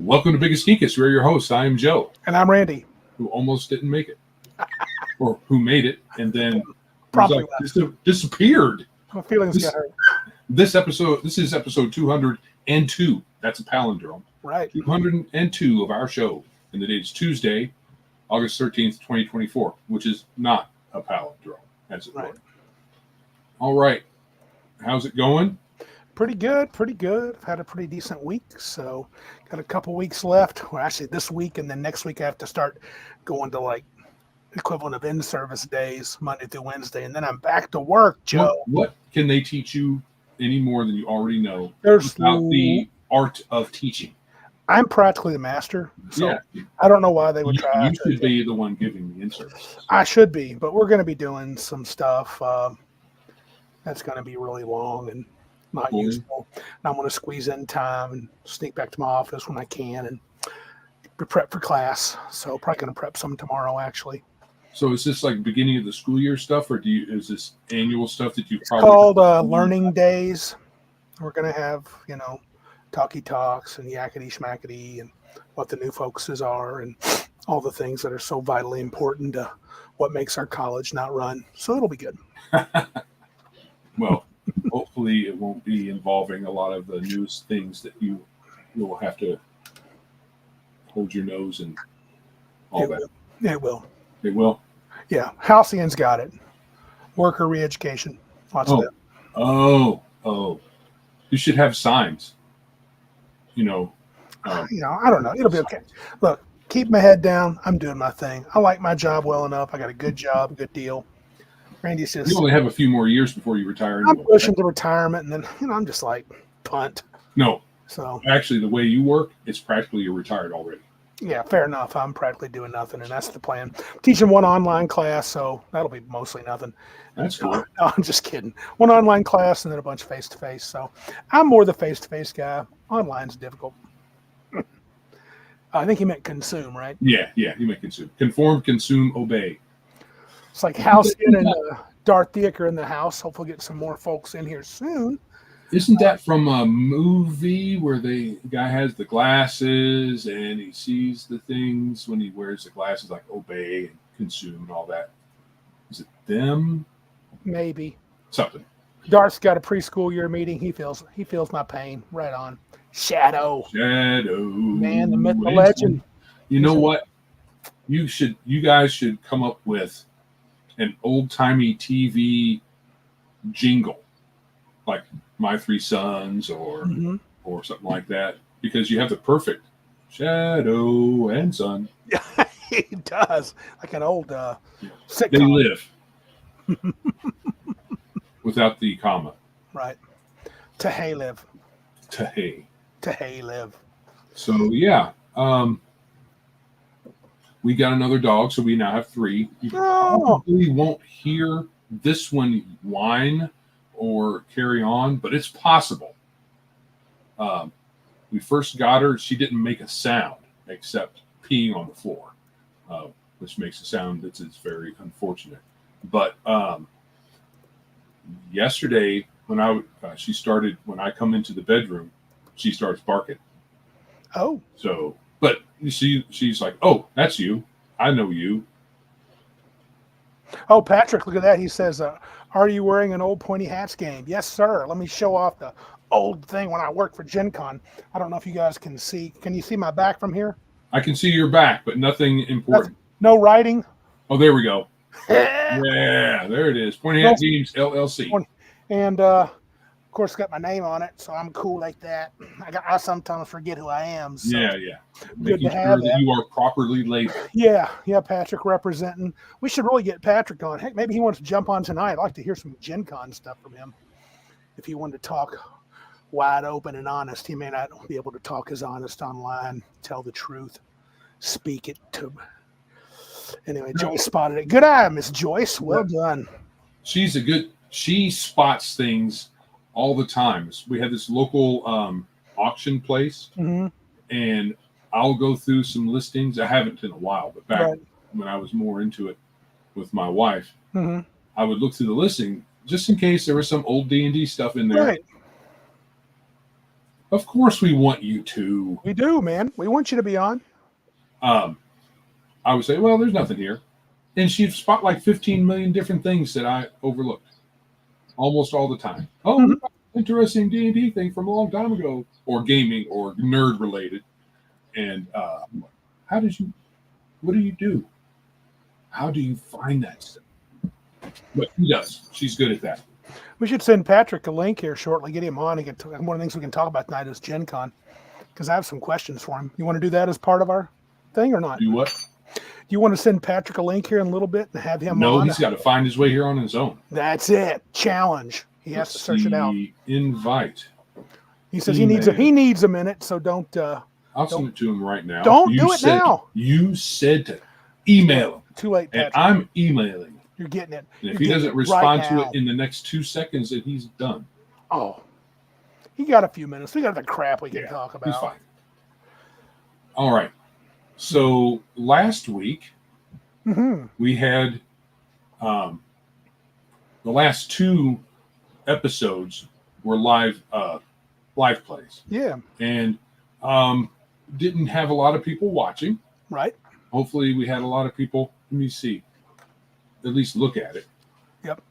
Welcome to Biggest Geekus. We're your hosts. I am Joe, And I'm Randy. who almost didn't make it, or who made it and then Promptly disappeared. My feelings got hurt. This is episode 202. That's a palindrome. Right. 202 of our show, and the date is Tuesday, August 13th, 2024, which is not a palindrome, as it were. All right. How's it going? Pretty good. I've had a pretty decent week, so got a couple weeks left. Well, actually, this week and then next week I have to start going to like equivalent of in-service days, Monday through Wednesday, and then I'm back to work, Joe. What can they teach you any more than you already know There's about the art of teaching? I'm practically the master, so Yeah. I don't know why they would try. You should be the one giving the in-service. I should be, but we're going to be doing some stuff that's going to be really long and not useful. And I'm going to squeeze in time and sneak back to my office when I can and prep for class. So probably going to prep some tomorrow, actually. So is this like beginning of the school year stuff, or is this annual stuff that you It's probably called Learning Days. We're going to have, talkie talks and yakety schmackety and what the new focuses are and all the things that are so vitally important to what makes our college not run. So it'll be good. Well, hopefully it won't be involving a lot of the newest things that you will have to hold your nose and all that. It will. It will? Yeah. Halcyon's got it. Worker re-education. Lots of that. Oh. You should have signs. I don't know. It'll be okay. Look, keep my head down. I'm doing my thing. I like my job well enough. I got a good job, good deal. Randy's just... You only have a few more years before you retire. I'm pushing to retirement, and then, I'm just like, punt. No. So actually, the way you work, it's practically you're retired already. Yeah, fair enough. I'm practically doing nothing, and that's the plan. I'm teaching one online class, so that'll be mostly nothing. That's cool. No, I'm just kidding. One online class and then a bunch of face-to-face. So I'm more the face-to-face guy. Online's difficult. I think he meant consume, right? Yeah, you meant consume. Conform, consume, obey. It's like Halcyon and Darth Theaker in the house. Hopefully get some more folks in here soon. Isn't that from a movie where the guy has the glasses and he sees the things when he wears the glasses, like obey and consume and all that? Is it them? Maybe. Something. Darth's got a preschool year meeting. He feels my pain. Right on. Shadow. Man, the myth, the legend. You know what? You guys should come up with an old-timey TV jingle, like My Three Sons or something like that, because you have the perfect shadow and sun. Yeah, he does. Like an old sitcom. They live without the comma. Right. To hay live. To hay live. So yeah, we got another dog, so we now have 3. You probably won't hear this one whine or carry on, but it's possible. We first got her, she didn't make a sound except peeing on the floor, which makes a sound that's very unfortunate. But yesterday, when I come into the bedroom, she starts barking. Oh. So, but she's like, "Oh, that's you. I know you." Oh, Patrick, look at that. He says, are you wearing an old pointy hats game? Yes, sir. Let me show off the old thing when I worked for Gen Con. I don't know if you guys can see. Can you see my back from here? I can see your back, but nothing important. No writing. Oh, there we go. Yeah, there it is. Pointy Hat Games LLC. And, of course, got my name on it, so I'm cool like that. I sometimes forget who I am. So yeah. Good Making to have sure that you are properly labeled. Yeah, Patrick representing. We should really get Patrick on. Heck, maybe he wants to jump on tonight. I'd like to hear some Gen Con stuff from him. If he wanted to talk wide open and honest, he may not be able to talk as honest online, tell the truth, speak it to. Anyway, Joyce spotted it. Good eye, Miss Joyce. Well done. She spots things all the time. We have this local auction place, and I'll go through some listings. I haven't in a while, but back when I was more into it with my wife, I would look through the listing just in case there was some old D&D stuff in there. Right. Of course, we want you to. We do, man. We want you to be on. I would say, well, there's nothing here. And she'd spot like 15 million different things that I overlooked almost all the time. Oh, interesting D&D thing from a long time ago, or gaming or nerd related. And what do you do? How do you find that stuff? But she does. She's good at that. We should send Patrick a link here shortly, get him on. And one of the things we can talk about tonight is Gen Con, because I have some questions for him. You want to do that as part of our thing or not? Do what? Do you want to send Patrick a link here in a little bit and have him on? No, he's got to find his way here on his own. That's it. Challenge. He has to search it out. Invite. He says he needs a minute, so don't. I'll send it to him right now. Don't do it now. You said to email him. Too late, Patrick. And I'm emailing. You're getting it. And if he doesn't respond to it in the next 2 seconds, then he's done. Oh, he got a few minutes. We got the crap we can talk about. He's fine. All right. So last week we had the last 2 episodes were live plays. Yeah. And didn't have a lot of people watching. Right. Hopefully we had a lot of people. Let me see. At least look at it. Yep.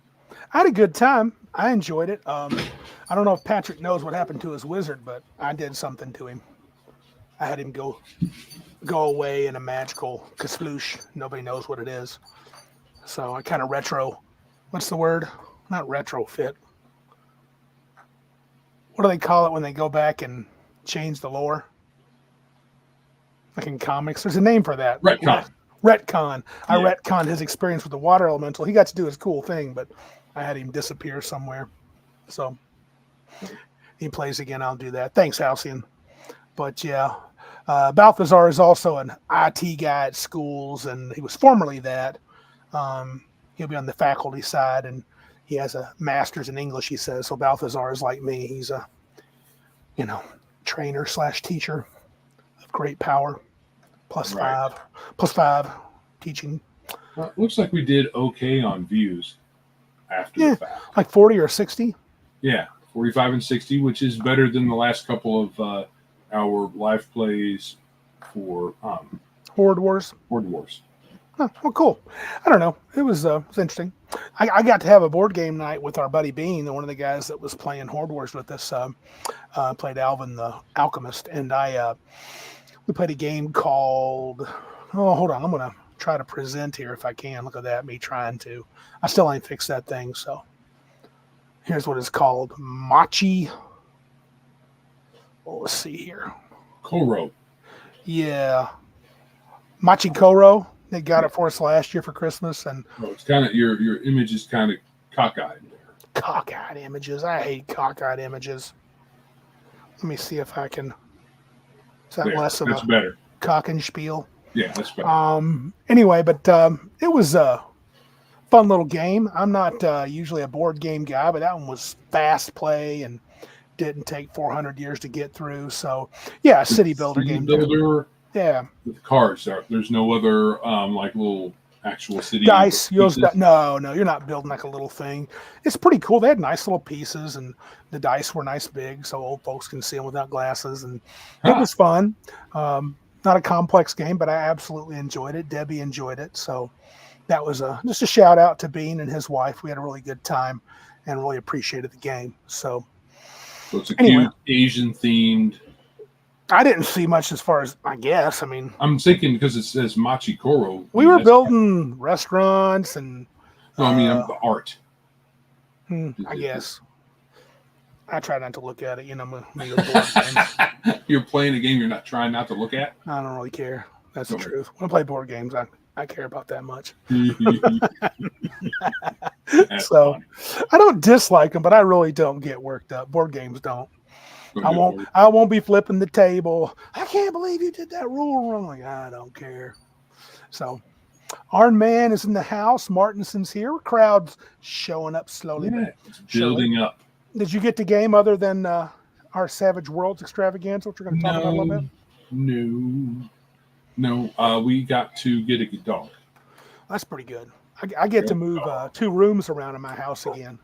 I had a good time. I enjoyed it. I don't know if Patrick knows what happened to his wizard, but I did something to him. I had him go away in a magical kasploosh. Nobody knows what it is. So I kind of what's the word? Not retrofit. What do they call it when they go back and change the lore? Like in comics, there's a name for that. Retcon. Retcon. I retconned his experience with the water elemental. He got to do his cool thing, but I had him disappear somewhere. So he plays again. I'll do that. Thanks, Halcyon. But yeah, Balthazar is also an IT guy at schools, and he was formerly that. He'll be on the faculty side, and he has a master's in English, he says. So Balthazar is like me. He's a, trainer/teacher of great power. Plus 5 teaching. Looks like we did okay on views after the fact. Like 40 or 60. Yeah, 45 and 60, which is better than the last couple of our live plays for Horde Wars. Oh, well, cool. I don't know. It was interesting. I got to have a board game night with our buddy Bean, one of the guys that was playing Horde Wars with us. Played Alvin the Alchemist, and we played a game called. Oh, hold on. I'm gonna try to present here if I can. Look at that, me trying to. I still ain't fixed that thing. So here's what it's called: Machi. Well, let's see here. Koro. Yeah, Machi Koro. They got it for us last year for Christmas, and it's kind of your image is kind of cockeyed there. Cockeyed images. I hate cockeyed images. Let me see if I can. Is that less of a better cock and spiel? Yeah, that's better. Anyway, but it was a fun little game. I'm not usually a board game guy, but that one was fast play and didn't take 400 years to get through. So yeah, a city builder game. Builder. Yeah. With cards, there's no other like little actual city dice. No, you're not building like a little thing. It's pretty cool. They had nice little pieces, and the dice were nice big, so old folks can see them without glasses, and it was fun. Not a complex game, but I absolutely enjoyed it. Debbie enjoyed it, so that was just a shout out to Bean and his wife. We had a really good time and really appreciated the game. So it's a cute Asian themed. I didn't see much as far as I guess. I mean, I'm thinking because it says Machi Koro. We were building restaurants and. No, I mean the art. I guess. I try not to look at it. You're playing a game you're not trying not to look at. I don't really care. That's the truth. When I play board games, I care about that much. So funny. I don't dislike them, but I really don't get worked up. Board games don't. I won't be flipping the table. I can't believe you did that rule wrong. Like, I don't care. So our man is in the house. Martinson's here. Crowd's showing up slowly. Yeah, it's building up. Did you get the game other than our Savage Worlds extravaganza, which we're going to talk about a little bit? No. We got to get a dog. That's pretty good. I get to move 2 rooms around in my house again.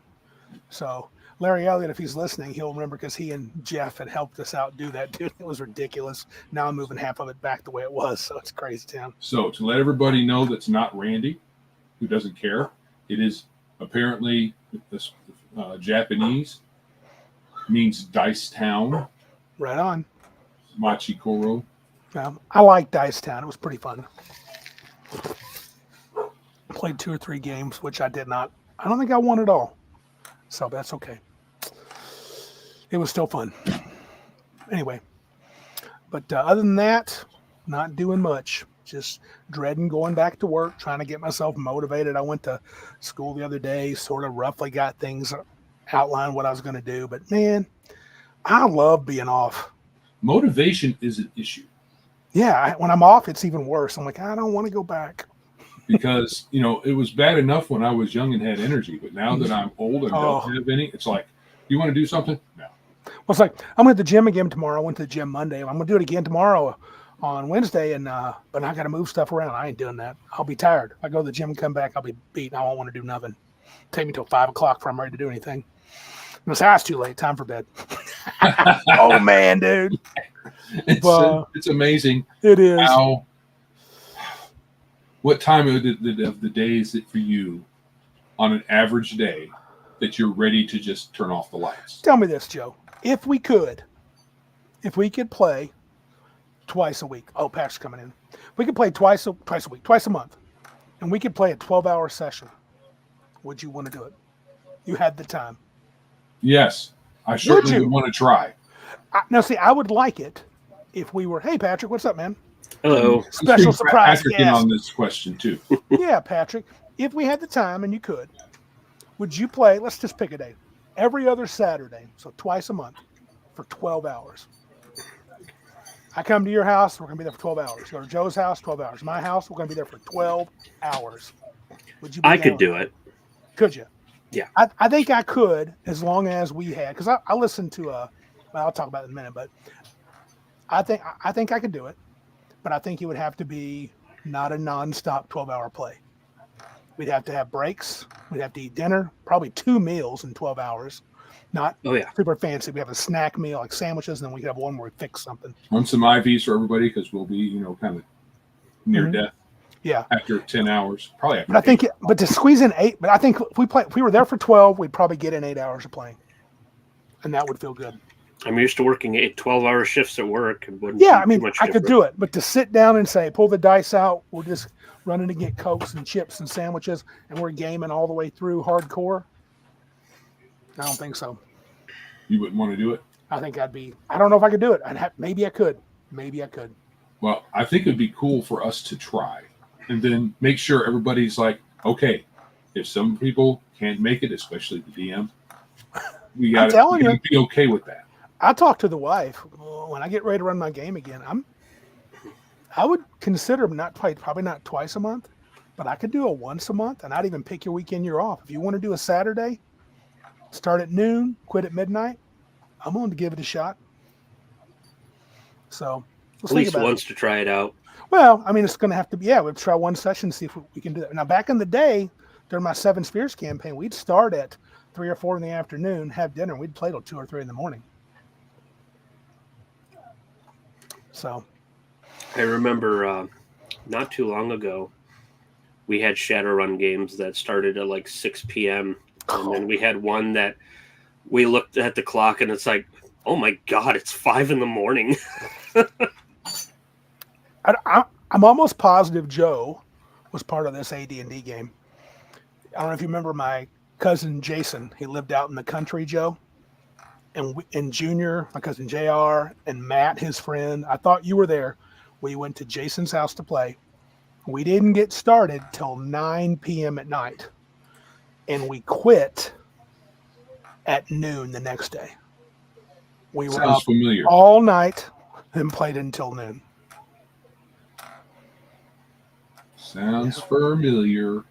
So Larry Elliott, if he's listening, he'll remember because he and Jeff had helped us out do that, dude. It was ridiculous. Now I'm moving half of it back the way it was, so it's crazy town. So to let everybody know that's not Randy, who doesn't care, it is apparently this Japanese, means Dice Town. Right on. Machikoro. I like Dice Town. It was pretty fun. Played 2 or 3 games, which I did not. I don't think I won it all. So that's okay. It was still fun. Anyway. But other than that, not doing much. Just dreading going back to work, trying to get myself motivated. I went to school the other day, sort of roughly got things outlined what I was going to do. But man, I love being off. Motivation is an issue. Yeah, when I'm off, it's even worse. I'm like, I don't want to go back. Because, it was bad enough when I was young and had energy. But now that I'm old and don't have any, it's like, you want to do something? No. Well, it's like, I'm going to the gym again tomorrow. I went to the gym Monday. I'm going to do it again tomorrow on Wednesday. But I got to move stuff around. I ain't doing that. I'll be tired. I go to the gym and come back, I'll be beat. I won't want to do nothing. Take me till 5 o'clock before I'm ready to do anything. And it's too late. Time for bed. Oh, man, dude. It's amazing. It is. What time of the day is it for you on an average day that you're ready to just turn off the lights? Tell me this, Joe. If we could play twice a week. Oh, Pat's coming in. We could play twice a week, twice a month. And we could play a 12-hour session. Would you want to do it? You had the time. Yes. I certainly would want to try. Now, see, I would like it if we were, hey, Patrick, what's up, man? Hello. Special surprise Patrick guest. on this question, too. Yeah, Patrick, if we had the time and you could, would you play, let's just pick a day, every other Saturday, so twice a month for 12 hours? I come to your house, we're going to be there for 12 hours. Go to Joe's house, 12 hours. My house, we're going to be there for 12 hours. Would you? I could do it. Could you? Yeah. I think I could, as long as we had, because I listened to well, I'll talk about it in a minute, but I think I could do it, but I think it would have to be not a nonstop 12-hour play. We'd have to have breaks. We'd have to eat dinner, probably 2 meals in 12 hours. Not super fancy. We have a snack meal like sandwiches, and then we could have one where we fix something. On some IVs for everybody because we'll be, kind of near death. Yeah. After 10 hours, probably. After but I think, but to squeeze in 8. But I think if we were there for 12, we'd probably get in 8 hours of playing, and that would feel good. I'm used to working 12-hour shifts at work. Yeah, I mean, I could do it, but to sit down and say, pull the dice out, we're just running to get Cokes and chips and sandwiches, and we're gaming all the way through hardcore. I don't think so. You wouldn't want to do it? I think I don't know if I could do it. Maybe I could. Well, I think it'd be cool for us to try and then make sure everybody's like, okay, if some people can't make it, especially the DM, we got to be okay with that. I talked to the wife when I get ready to run my game again. I would consider probably not twice a month, but I could do a once a month, and I'd even pick your weekend you're off. If you want to do a Saturday, start at noon, quit at midnight, I'm willing to give it a shot. So at least once to try it out. Well, I mean, it's going to have to be, we'll try one session, see if we can do that. Now, back in the day, during my Seven Spheres campaign, we'd start at 3 or 4 in the afternoon, have dinner, and we'd play till 2 or 3 in the morning. So, I remember not too long ago, we had Shadowrun games that started at like 6 p.m. And then we had one that we looked at the clock and it's like, oh my God, it's 5 in the morning. I'm almost positive Joe was part of this AD&D game. I don't know if you remember my cousin Jason. He lived out in the country, Joe. And Junior, my cousin JR, and Matt, his friend. I thought you were there. We went to Jason's house to play. We didn't get started till 9 p.m. at night. And we quit at noon the next day. We were up familiar. all night and played until noon. Sounds familiar.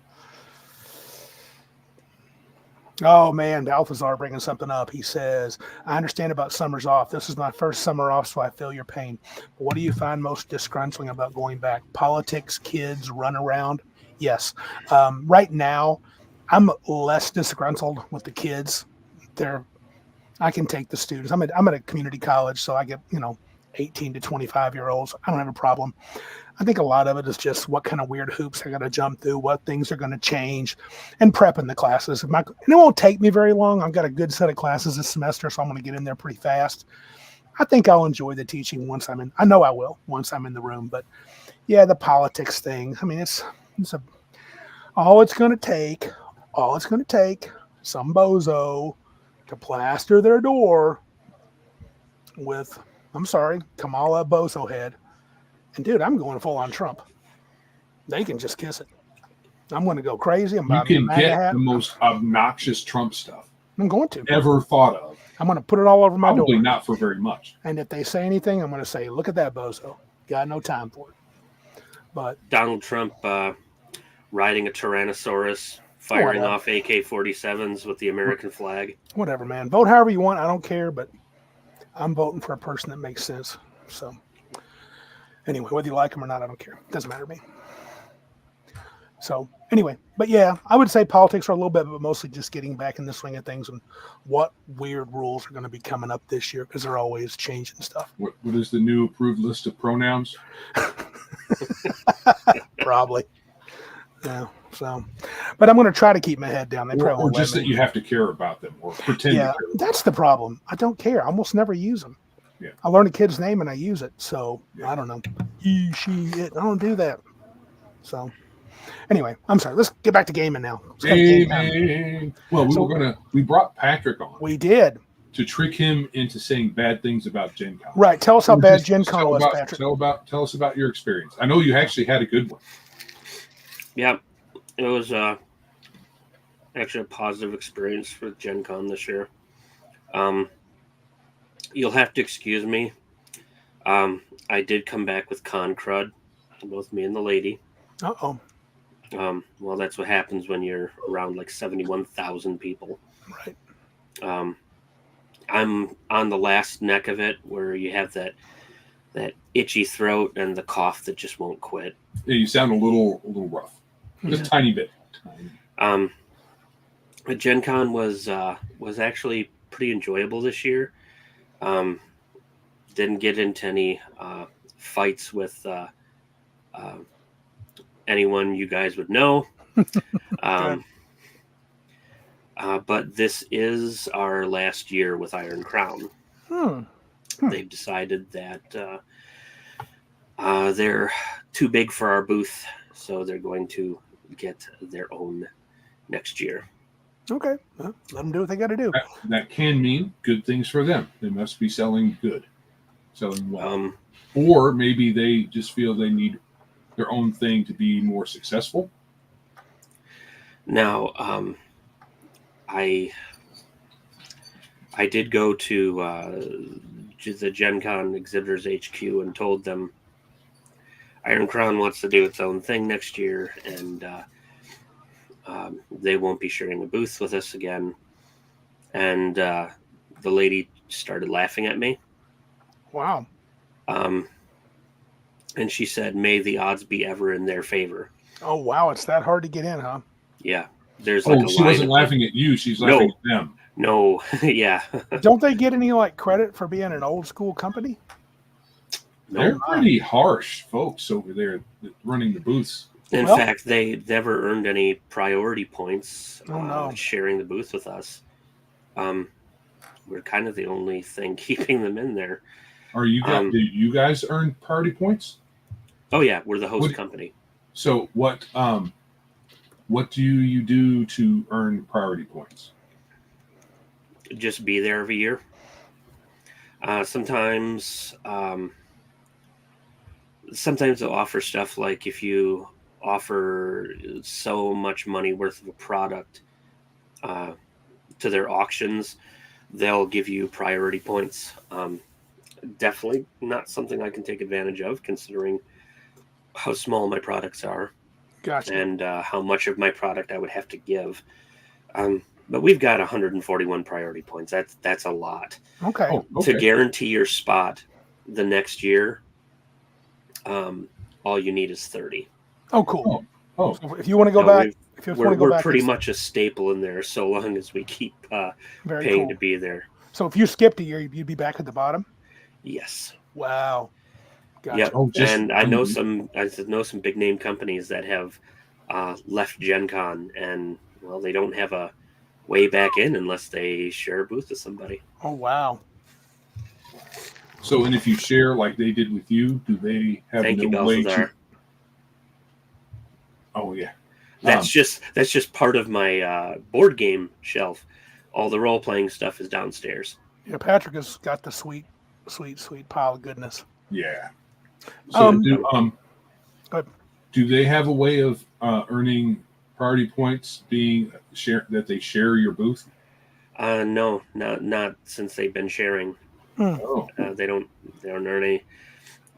Oh, man, Balthazar bringing something up. He says, I understand about summers off. This is my first summer off, so I feel your pain. But what do you find most disgruntling about going back? Politics, kids, run around? Yes. Right now, I'm less disgruntled with the kids. They're I can take the students. I'm at a community college, so I get 18 to 25-year-olds. I don't have a problem. I think a lot of it is just what kind of weird hoops I got to jump through, what things are going to change, and prepping the classes. And it won't take me very long. I've got a good set of classes this semester, so I'm going to get in there pretty fast. I think I'll enjoy the teaching once I'm in. I know I will once I'm in the room. But yeah, the politics thing. I mean, all it's going to take, some bozo to plaster their door with, I'm sorry, Kamala Bozo head. And dude, I'm going full on Trump. They can just kiss it. I'm going to go crazy. I'm You about to can MAGA get hat. the most obnoxious Trump stuff I'm going to. ever thought of. I'm going to put it all over my Probably door. not for very much. And if they say anything, I'm going to say, look at that bozo. Got no time for it. But Donald Trump riding a Tyrannosaurus, firing Whatever. off AK-47s with the American flag. whatever, man. Vote however you want. I don't care, but I'm voting for a person that makes sense. So anyway, whether you like them or not, I don't care. Doesn't matter to me. So anyway, but yeah, I would say politics are a little bit, but mostly just getting back in the swing of things and what weird rules are going to be coming up this year because they're always changing stuff. What is the new approved list of pronouns? Probably. Yeah. So, but I'm going to try to keep my head down. They probably Or won't let just that me. you have to care about them or pretend Yeah, to care. that's the problem. I don't care. I almost never use them. Yeah. I learn a kid's name and I use it. So Yeah. I don't know. He, she, it. I don't do that. So anyway, I'm sorry. Let's get back to gaming now. Let's go to game time. Gaming. Well, So- we brought Patrick on We did. to trick him into saying bad things about Gen Con. Right. Tell us how Or bad just Gen Con tell was, about- Patrick. Tell us about your experience. I know you actually had a good one. Yeah, it was actually a positive experience for Gen Con this year. You'll have to excuse me. I did come back with con crud, both me and the lady. Uh-oh. Well, that's what happens when you're around like 71,000 people. Right. I'm on the last neck of it where you have that itchy throat and the cough that just won't quit. Yeah, you sound a little rough. Just a tiny bit. But Gen Con was actually pretty enjoyable this year. Didn't get into any fights with anyone you guys would know. But this is our last year with Iron Crown. They've decided that they're too big for our booth, so they're going to get their own next year. Okay. Well, let them do what they got to do. That can mean good things for them. They must be selling good, selling well. Um, Or maybe they just feel they need their own thing to be more successful. Now, I did go to the Gen Con Exhibitors HQ and told them Iron Crown wants to do its own thing next year, and they won't be sharing a booth with us again. And the lady started laughing at me. Wow. And she said, "May the odds be ever in their favor." Oh, wow. It's that hard to get in, huh? Yeah, there's like a She line wasn't of- laughing at you. She's laughing at them. No, yeah, Don't they get any like credit for being an old school company? They're no. pretty harsh folks over there running the booths. In Well- fact, they never earned any priority points Oh, no. sharing the booth with us. We're kind of the only thing keeping them in there. Are you guys? Do you guys earn priority points? Oh yeah, we're the host What- company. So what do you do to earn priority points? Just be there every year. Sometimes they'll offer stuff like if you offer so much money worth of a product to their auctions, they'll give you priority points. Definitely not something I can take advantage of, considering how small my products are Gotcha. and how much of my product I would have to give. But we've got 141 priority points. That's a lot. Okay. Oh, okay. To guarantee your spot the next year, all you need is 30. Oh, cool. Oh, If you want to go No, back, if you want to go We're back, pretty it's much a staple in there so long as we keep very paying cool. to be there. So if you skipped a year, you'd be back at the bottom. Yes. Wow. Gotcha. Yep. Oh, just And I know some big name companies that have left Gen Con, and well, they don't have a way back in unless they share a booth with somebody. Oh wow. So, and if you share like they did with you, do they have Thank you, no way Balthazar. to? Oh yeah, That's just part of my board game shelf. All the role playing stuff is downstairs. Yeah, Patrick has got the sweet pile of goodness. yeah. So Go ahead. do they have a way of earning priority points being that they share your booth? No, not since they've been sharing. Oh, They don't earn any.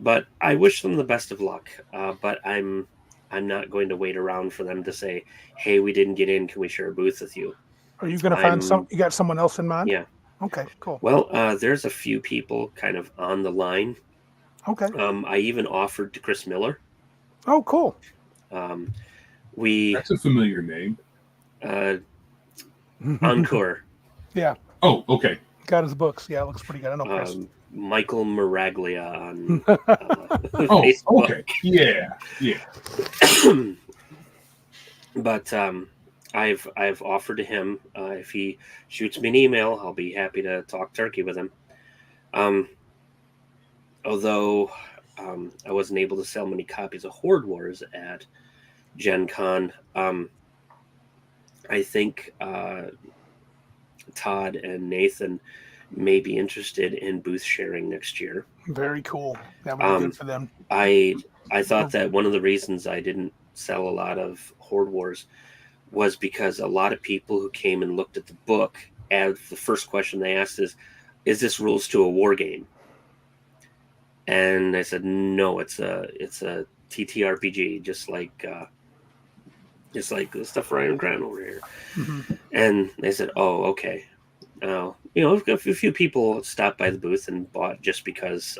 But I wish them the best of luck. But I'm not going to wait around for them to say, "Hey, we didn't get in. Can we share a booth with you?" Are you going to find some? You got someone else in mind? Yeah. Okay. Cool. Well, there's a few people kind of on the line. Okay. I even offered to Chris Miller. Oh, cool. that's a familiar name. Encore. Yeah. Oh, okay. Got his books. Yeah, it looks pretty good. I know Chris. Michael Maraglia on Oh, Facebook. okay. Yeah. But I've offered to him if he shoots me an email, I'll be happy to talk turkey with him. Although I wasn't able to sell many copies of Horde Wars at Gen Con, I think Todd and Nathan may be interested in booth sharing next year. Very cool. That would be good for them. I thought that one of the reasons I didn't sell a lot of Horde Wars was because a lot of people who came and looked at the book, and the first question they asked is this rules to a war game? And I said, no, it's a TTRPG, just like the stuff for Iron Crown over here. Mm-hmm. And they said, oh, okay. A few people stopped by the booth and bought just because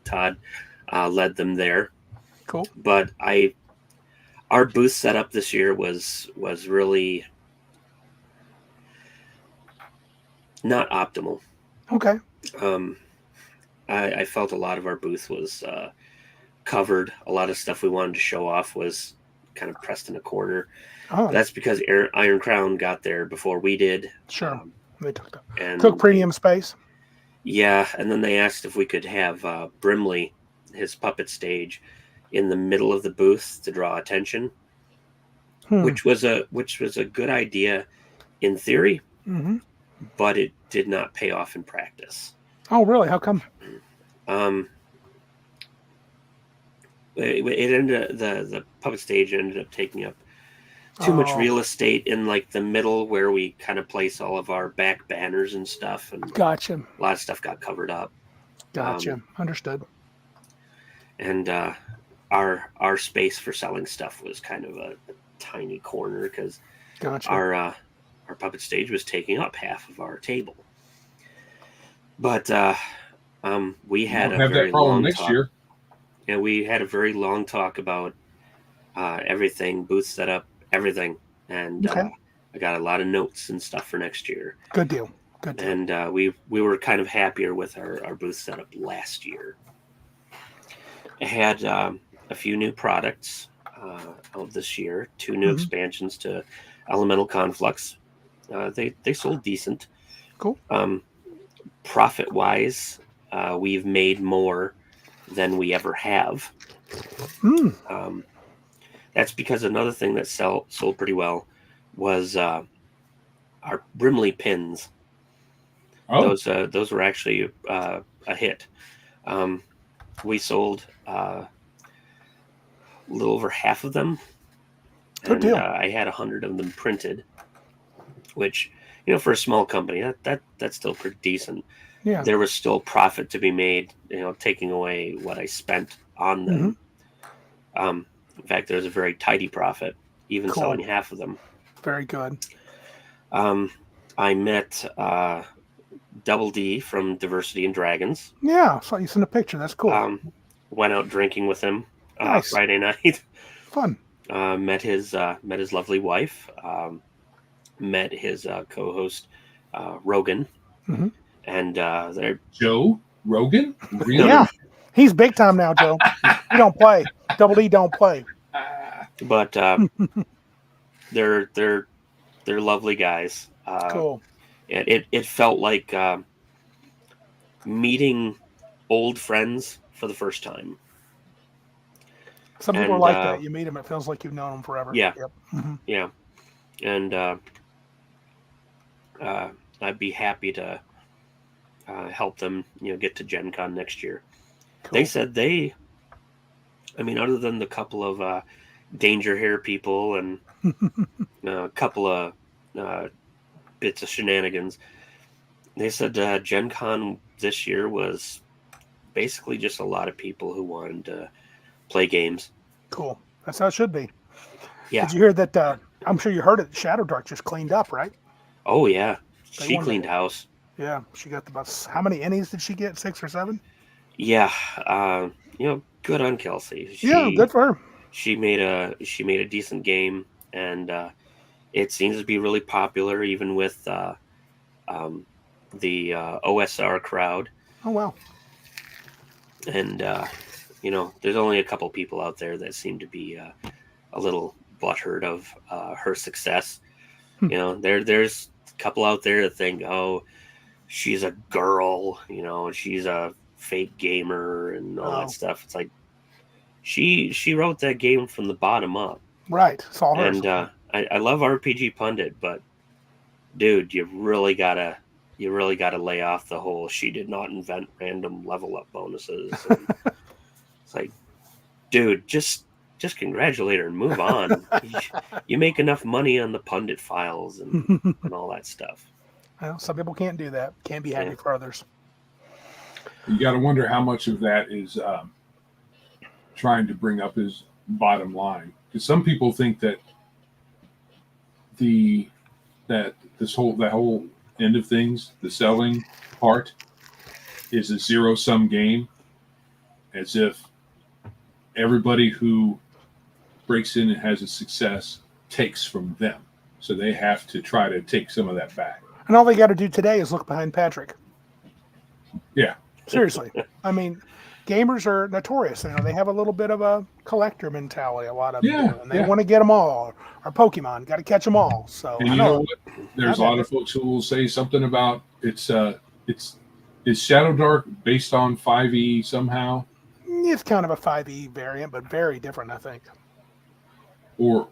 Todd led them there. Cool. But our booth setup this year was really not optimal. Okay. I felt a lot of our booth was covered. A lot of stuff we wanted to show off was kind of pressed in a corner. Oh, That's because Iron Crown got there before we did. Sure. They And took premium space. Yeah, and then they asked if we could have Brimley, his puppet stage, in the middle of the booth to draw attention, which was a good idea in theory, but it did not pay off in practice. Oh, really? How come? It ended the puppet stage ended up taking up too much real estate in like the middle where we kind of place all of our back banners and stuff, and Gotcha. a lot of stuff got covered up. Gotcha. Understood. And our space for selling stuff was kind of a tiny corner because Gotcha. our puppet stage was taking up half of our table. But we had a have very that problem long next talk. year. Yeah, we had a very long talk about everything, booth setup, everything, and Okay. I got a lot of notes and stuff for next year. Good deal. Good deal. And we were kind of happier with our booth setup last year. I had a few new products out this year, 2 new expansions to Elemental Conflux. They sold decent. Cool. Profit wise, we've made more than we ever have. That's because another thing that sold pretty well was our Brimley pins. Oh, Those were actually a hit. We sold a little over half of them. Good deal. I had 100 of them printed, which, for a small company, that's still pretty decent. Yeah. There was still profit to be made, taking away what I spent on them. In fact, there was a very tidy profit, even Cool. selling half of them. Very good. I met Double D from Diversity and Dragons. Yeah. Saw you sent a picture. That's cool. Went out drinking with him Nice. Friday night. Fun. Met his lovely wife. Met his co-host Rogan. Mhm. and they're Joe Rogan? Really? Yeah. He's big time now, Joe. He don't play. Double E don't play. but they're lovely guys. Cool. And it felt like meeting old friends for the first time. Some people are And, like that. You meet them, it feels like you've known them forever. Yeah. Yep. Mhm. Yeah, and I'd be happy to help them, get to Gen Con next year. Cool. They said other than the couple of danger hair people and a couple of bits of shenanigans, they said Gen Con this year was basically just a lot of people who wanted to play games. Cool. That's how it should be. Yeah. Did you hear that? I'm sure you heard it. Shadow Dark just cleaned up, right? Oh, yeah. They She wanted- cleaned house. Yeah. She got how many innings did she get? 6 or 7? Yeah. Good on Kelsey. Yeah, good for her. She made a decent game, and it seems to be really popular even with the OSR crowd. Oh, wow. And there's only a couple people out there that seem to be a little butthurt of her success. There's a couple out there that think, oh, she's a girl, she's a fake gamer and all that stuff. It's like she wrote that game from the bottom up. Right. It's all hers. And I love RPG Pundit, but dude, you really gotta lay off the whole she did not invent random level up bonuses. It's like, dude, just congratulate her and move on. You make enough money on the pundit files and all that stuff. Well, some people can't do that. Can't be happy for others. You got to wonder how much of that is trying to bring up his bottom line, because some people think that that whole end of things, the selling part, is a zero-sum game, as if everybody who breaks in and has a success takes from them, so they have to try to take some of that back. And all they got to do today is look behind Patrick. Yeah. Seriously. I mean, gamers are notorious. They have a little bit of a collector mentality, a lot of them do, and they want to get them all. Or Pokemon, got to catch them all. So, and you know what? There's a lot of folks who will say something about is Shadow Dark based on 5e somehow? It's kind of a 5e variant, but very different, I think. Or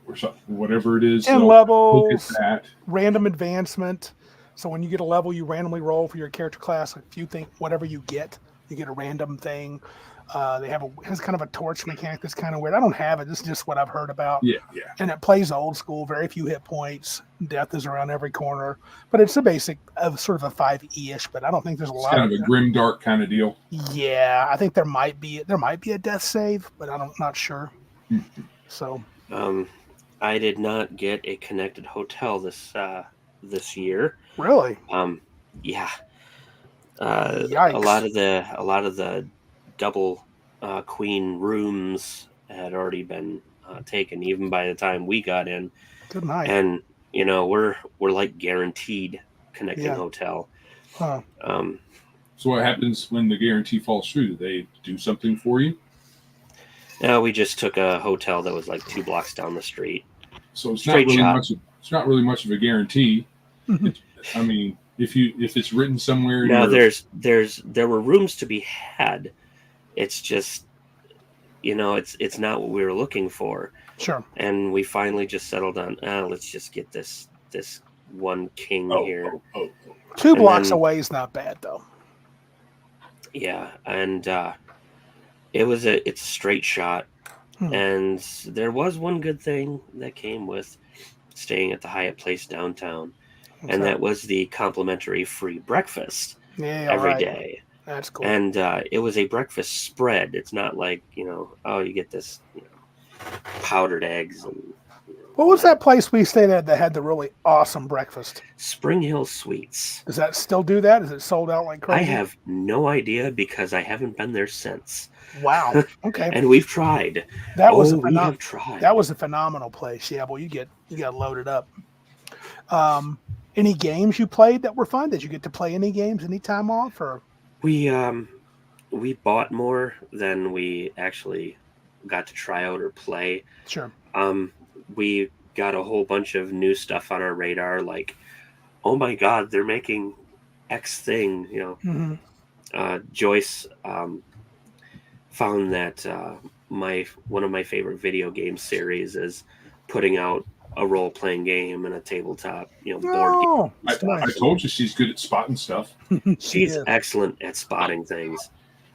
whatever it is. 10 look levels, at that. random advancement. So when you get a level, you randomly roll for your character class. If you think whatever you get a random thing. Has kind of a torch mechanic that's kind of weird. I don't have it. This is just what I've heard about. Yeah. And it plays old school, very few hit points. Death is around every corner. But it's a basic of sort of a 5e-ish, but I don't think there's a It's lot kind of a grim dark kind of deal. Yeah, I think there might be a death save, but I'm not sure. So I did not get a connected hotel this year. really? Yeah. Yikes. A lot of the double queen rooms had already been taken even by the time we got in. Good night. And we're like guaranteed connecting Yeah. hotel. Huh. So what happens when the guarantee falls through? Do they do something for you? No, we just took a hotel that was like 2 blocks down the street. So it's Straight shot. it's not really much of a guarantee. I mean, if it's written somewhere. No, there were rooms to be had. It's just, it's not what we were looking for. Sure. And we finally just settled on, let's just get this one king here. 2 blocks then- away is not bad though. Yeah, and it's a straight shot. And there was one good thing that came with staying at the Hyatt Place downtown, and that was the complimentary free breakfast every day. That's cool. And it was a breakfast spread. It's not like, you get this powdered eggs. And, What was that place we stayed at that had the really awesome breakfast? Spring Hill Suites. Does that still do that? Is it sold out like crazy? I have no idea because I haven't been there since. Wow. Okay. And we've tried. We have tried. That was a phenomenal place. Yeah, well, you got loaded up. Any games you played that were fun? Did you get to play any games any time off? Or We bought more than we actually got to try out or play. sure. We got a whole bunch of new stuff on our radar, like, oh my God, they're making X thing. Hmm. Joyce found that one of my favorite video game series is putting out a role playing game and a tabletop board game. Oh, I, that's I nice. told you she's good at spotting stuff. She's is. excellent at spotting things.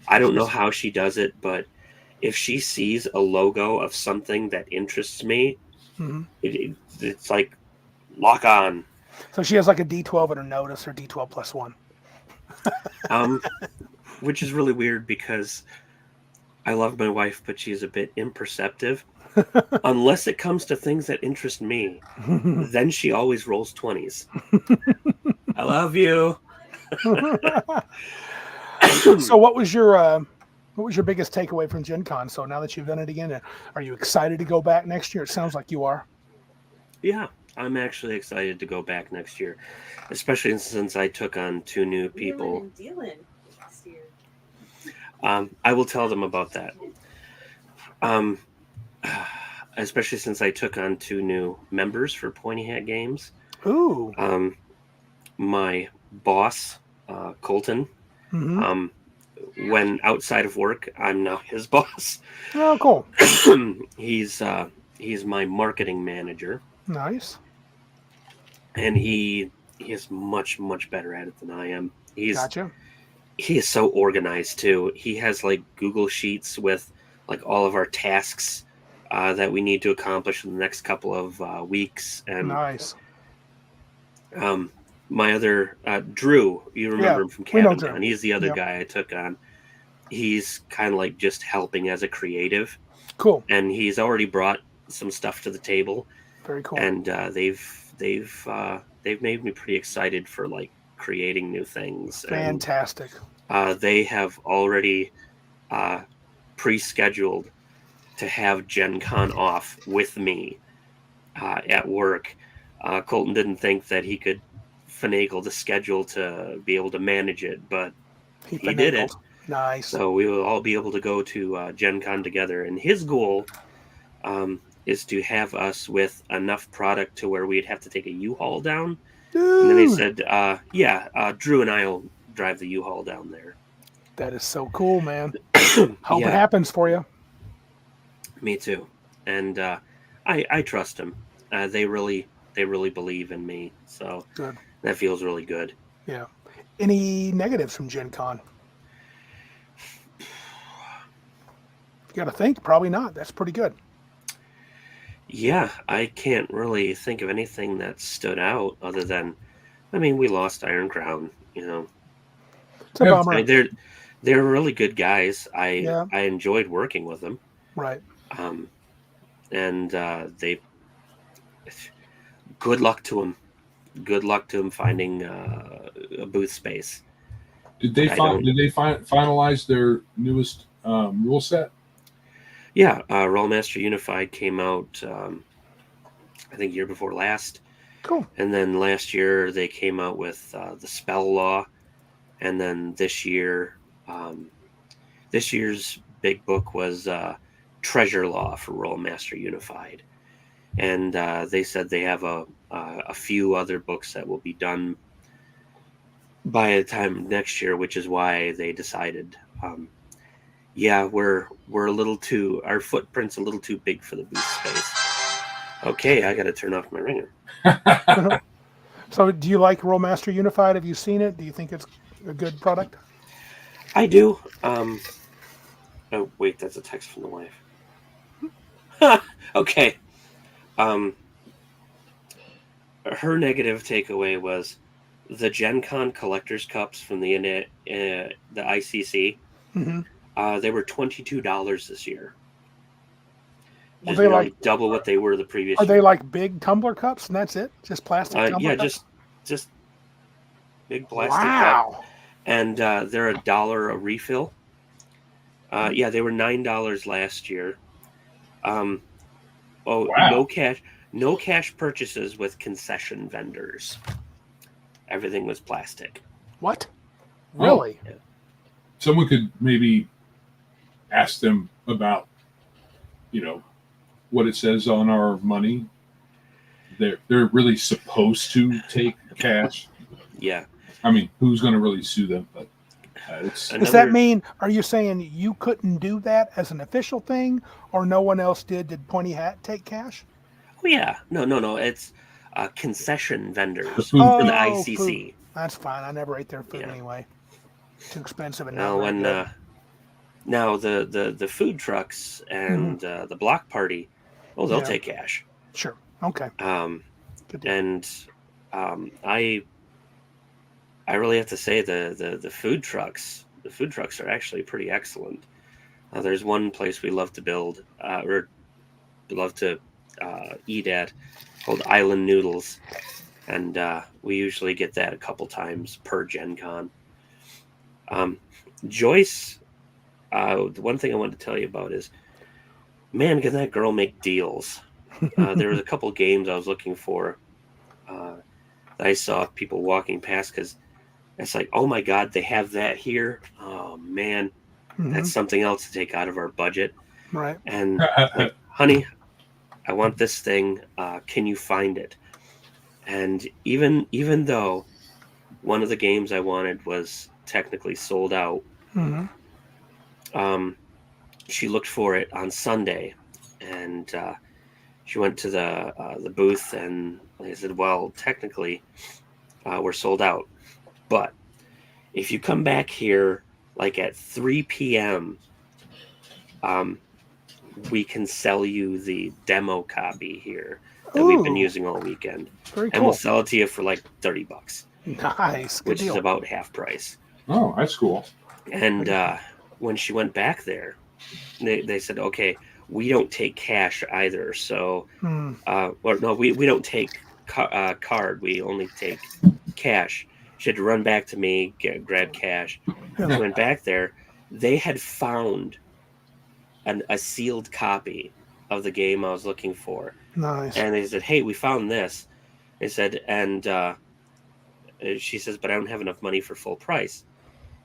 I don't know how she does it, but if she sees a logo of something that interests me, Mhm. it's like lock on. So she has like a D12 in her notice or D12 plus one. Which is really weird because I love my wife, but she's a bit imperceptive. Unless it comes to things that interest me, then she always rolls 20s. I love you. So what was your biggest takeaway from Gen Con? So now that you've done it again, are you excited to go back next year? It sounds like you are. Yeah, I'm actually excited to go back next year, especially since I took on 2 new people. I will tell them about that. Especially since I took on 2 new members for Pointy Hat Games. Ooh. My boss, Colton, Mm-hmm. when outside of work, I'm now his boss. Oh, cool. He's my marketing manager, Nice. and he is much better at it than I am. Gotcha. He is so organized too. He has like Google Sheets with like all of our tasks that we need to accomplish in the next couple of weeks. And Nice. my other Drew, you remember him from we know Cabin Drew. Con. He's the other Yep. guy I took on. He's kind of like just helping as a creative, Cool. and he's already brought some stuff to the table. Very cool. And they've made me pretty excited for like creating new things. Fantastic. And, they have already pre-scheduled to have Gen Con off with me at work. Colton didn't think that he could finagle the schedule to be able to manage it, but he did it. finagled. Nice. So we will all be able to go to Gen Con together. And his goal is to have us with enough product to where we'd have to take a U-Haul down. Dude, And then he said, Drew and I will drive the U-Haul down there. that is so cool, man. Hope it happens for you. Me too. And I trust him. They really believe in me. So Good. that feels really good. Yeah. Any negatives from Gen Con? You got to think. Probably not. That's pretty good. Yeah, I can't really think of anything that stood out other than, we lost Iron Crown. It's a Yeah, bummer. I mean, they're really good guys. Yeah. I enjoyed working with them. Right. And they. Good luck to them. Good luck to them finding a booth space. Did they finalize their newest rule set? Yeah, Rollmaster Unified came out, I think, year before last. Cool. And then last year they came out with the Spell Law. And then this year's big book was Treasure Law for Rollmaster Unified. And they said they have a few other books that will be done by the time next year, which is why they decided, we're a little too, our footprint's a little too big for the booth space. Okay, I got to turn off my ringer. So do you like Rollmaster Unified? Have you seen it? Do you think it's a good product? I do. Oh, wait, that's a text from the wife. Okay. Her negative takeaway was the Gen Con collector's cups from the ICC. Mm-hmm. They were $22 this year. Are Just they nearly like double what they were the previous Are year. they like big tumbler cups and that's it? Just plastic tumbler Yeah, cups? just big plastic cup. Wow. And they're $1 a refill. Yeah, they were $9 last year. Wow. No cash purchases with concession vendors. everything was plastic. What? Oh. Really? Someone could maybe ask them about, what it says on our money. They're really supposed to take cash. Yeah. I mean, who's going to really sue them? But it's And- Does that mean, are you saying you couldn't do that as an official thing, or no one else did? Did Pointy Hat take cash? Oh yeah, no. It's concession vendors Food. for the Oh, ICC. food. That's fine. I never ate their food Yeah. anyway. Too expensive and Now not very when good. now the food trucks and the block party, they'll Yeah. take cash. Sure. Okay. Good deal. And I really have to say the food trucks are actually pretty excellent. There's one place we love to build or love to eat at called Island Noodles, and we usually get that a couple times per Gen Con. Joyce, the one thing I wanted to tell you about is, man, can that girl make deals? There was a couple games I was looking for that I saw people walking past because it's like, oh my God, they have that here. Oh man, Mhm. that's something else to take out of our budget. Right. And like, honey, I want this thing. Can you find it? And even though one of the games I wanted was technically sold out, hmm she looked for it on Sunday, and she went to the booth, and they said, "Well, technically, we're sold out, but if you come back here like at 3 p.m., we can sell you the demo copy here that we've been Ooh. using all weekend, Very and we'll cool. sell it to you for like $30, Nice. Good which deal. is about half price." oh, that's cool. And when she went back there, they said, "Okay, we don't take cash either. So, Hmm. or no, we don't take card. We only take cash." She had to run back to me, grab cash. Yeah. She went back there. They had found a sealed copy of the game I was looking for, Nice. and they said, "Hey, we found this." They said, and she says, "But I don't have enough money for full price."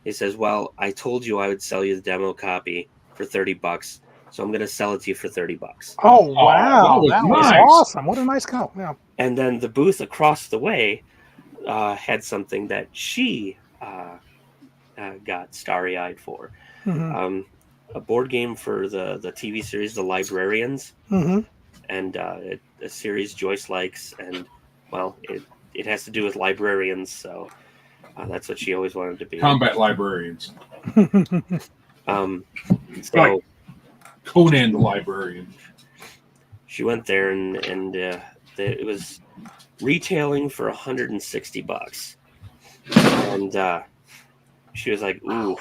He says, "Well, I told you I would sell you the demo copy for $30, so I'm going to sell it to you for $30." Oh, wow. that That was was nice. awesome. What a nice call. Yeah. And then the booth across the way had something that she got starry-eyed for. hmm A board game for the TV series The Librarians, hmm and a series Joyce likes, and well, it has to do with librarians, so that's what she always wanted to be. Combat librarians. So Right. Conan the Librarian. she went there, and it was retailing for $160, and she was like, "Ooh,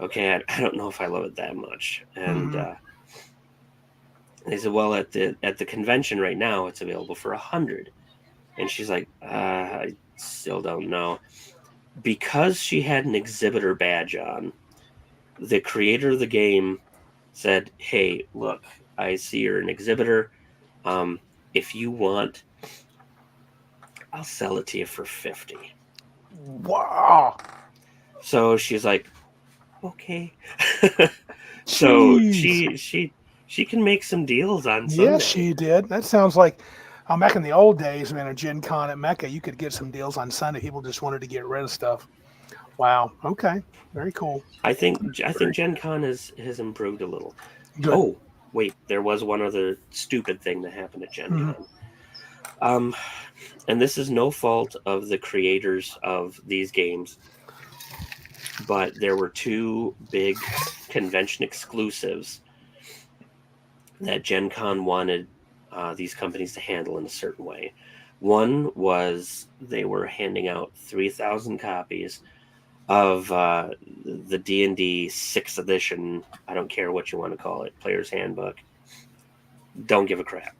okay, I don't know if I love it that much." And they said, "Well, at the convention right now, it's available for $100," and she's like, "I still don't know." Because she had an exhibitor badge on, the creator of the game said, "Hey, look, I see you're an exhibitor. If you want, I'll sell it to you for $50." Wow. So she's like, "Okay." So Jeez. she can make some deals on Sunday. Yes, she did. That sounds like back in the old days, man, at Gen Con at Mecca, you could get some deals on Sunday. People just wanted to get rid of stuff. Wow. Okay. Very cool. I think Gen Con has improved a little. Good. Oh, wait, there was one other stupid thing that happened at Gen Mhm. Con. And this is no fault of the creators of these games, but there were two big convention exclusives that Gen Con wanted these companies to handle in a certain way. One was they were handing out 3,000 copies of the D&D 6th edition, I don't care what you want to call it, Player's Handbook. Don't give a crap.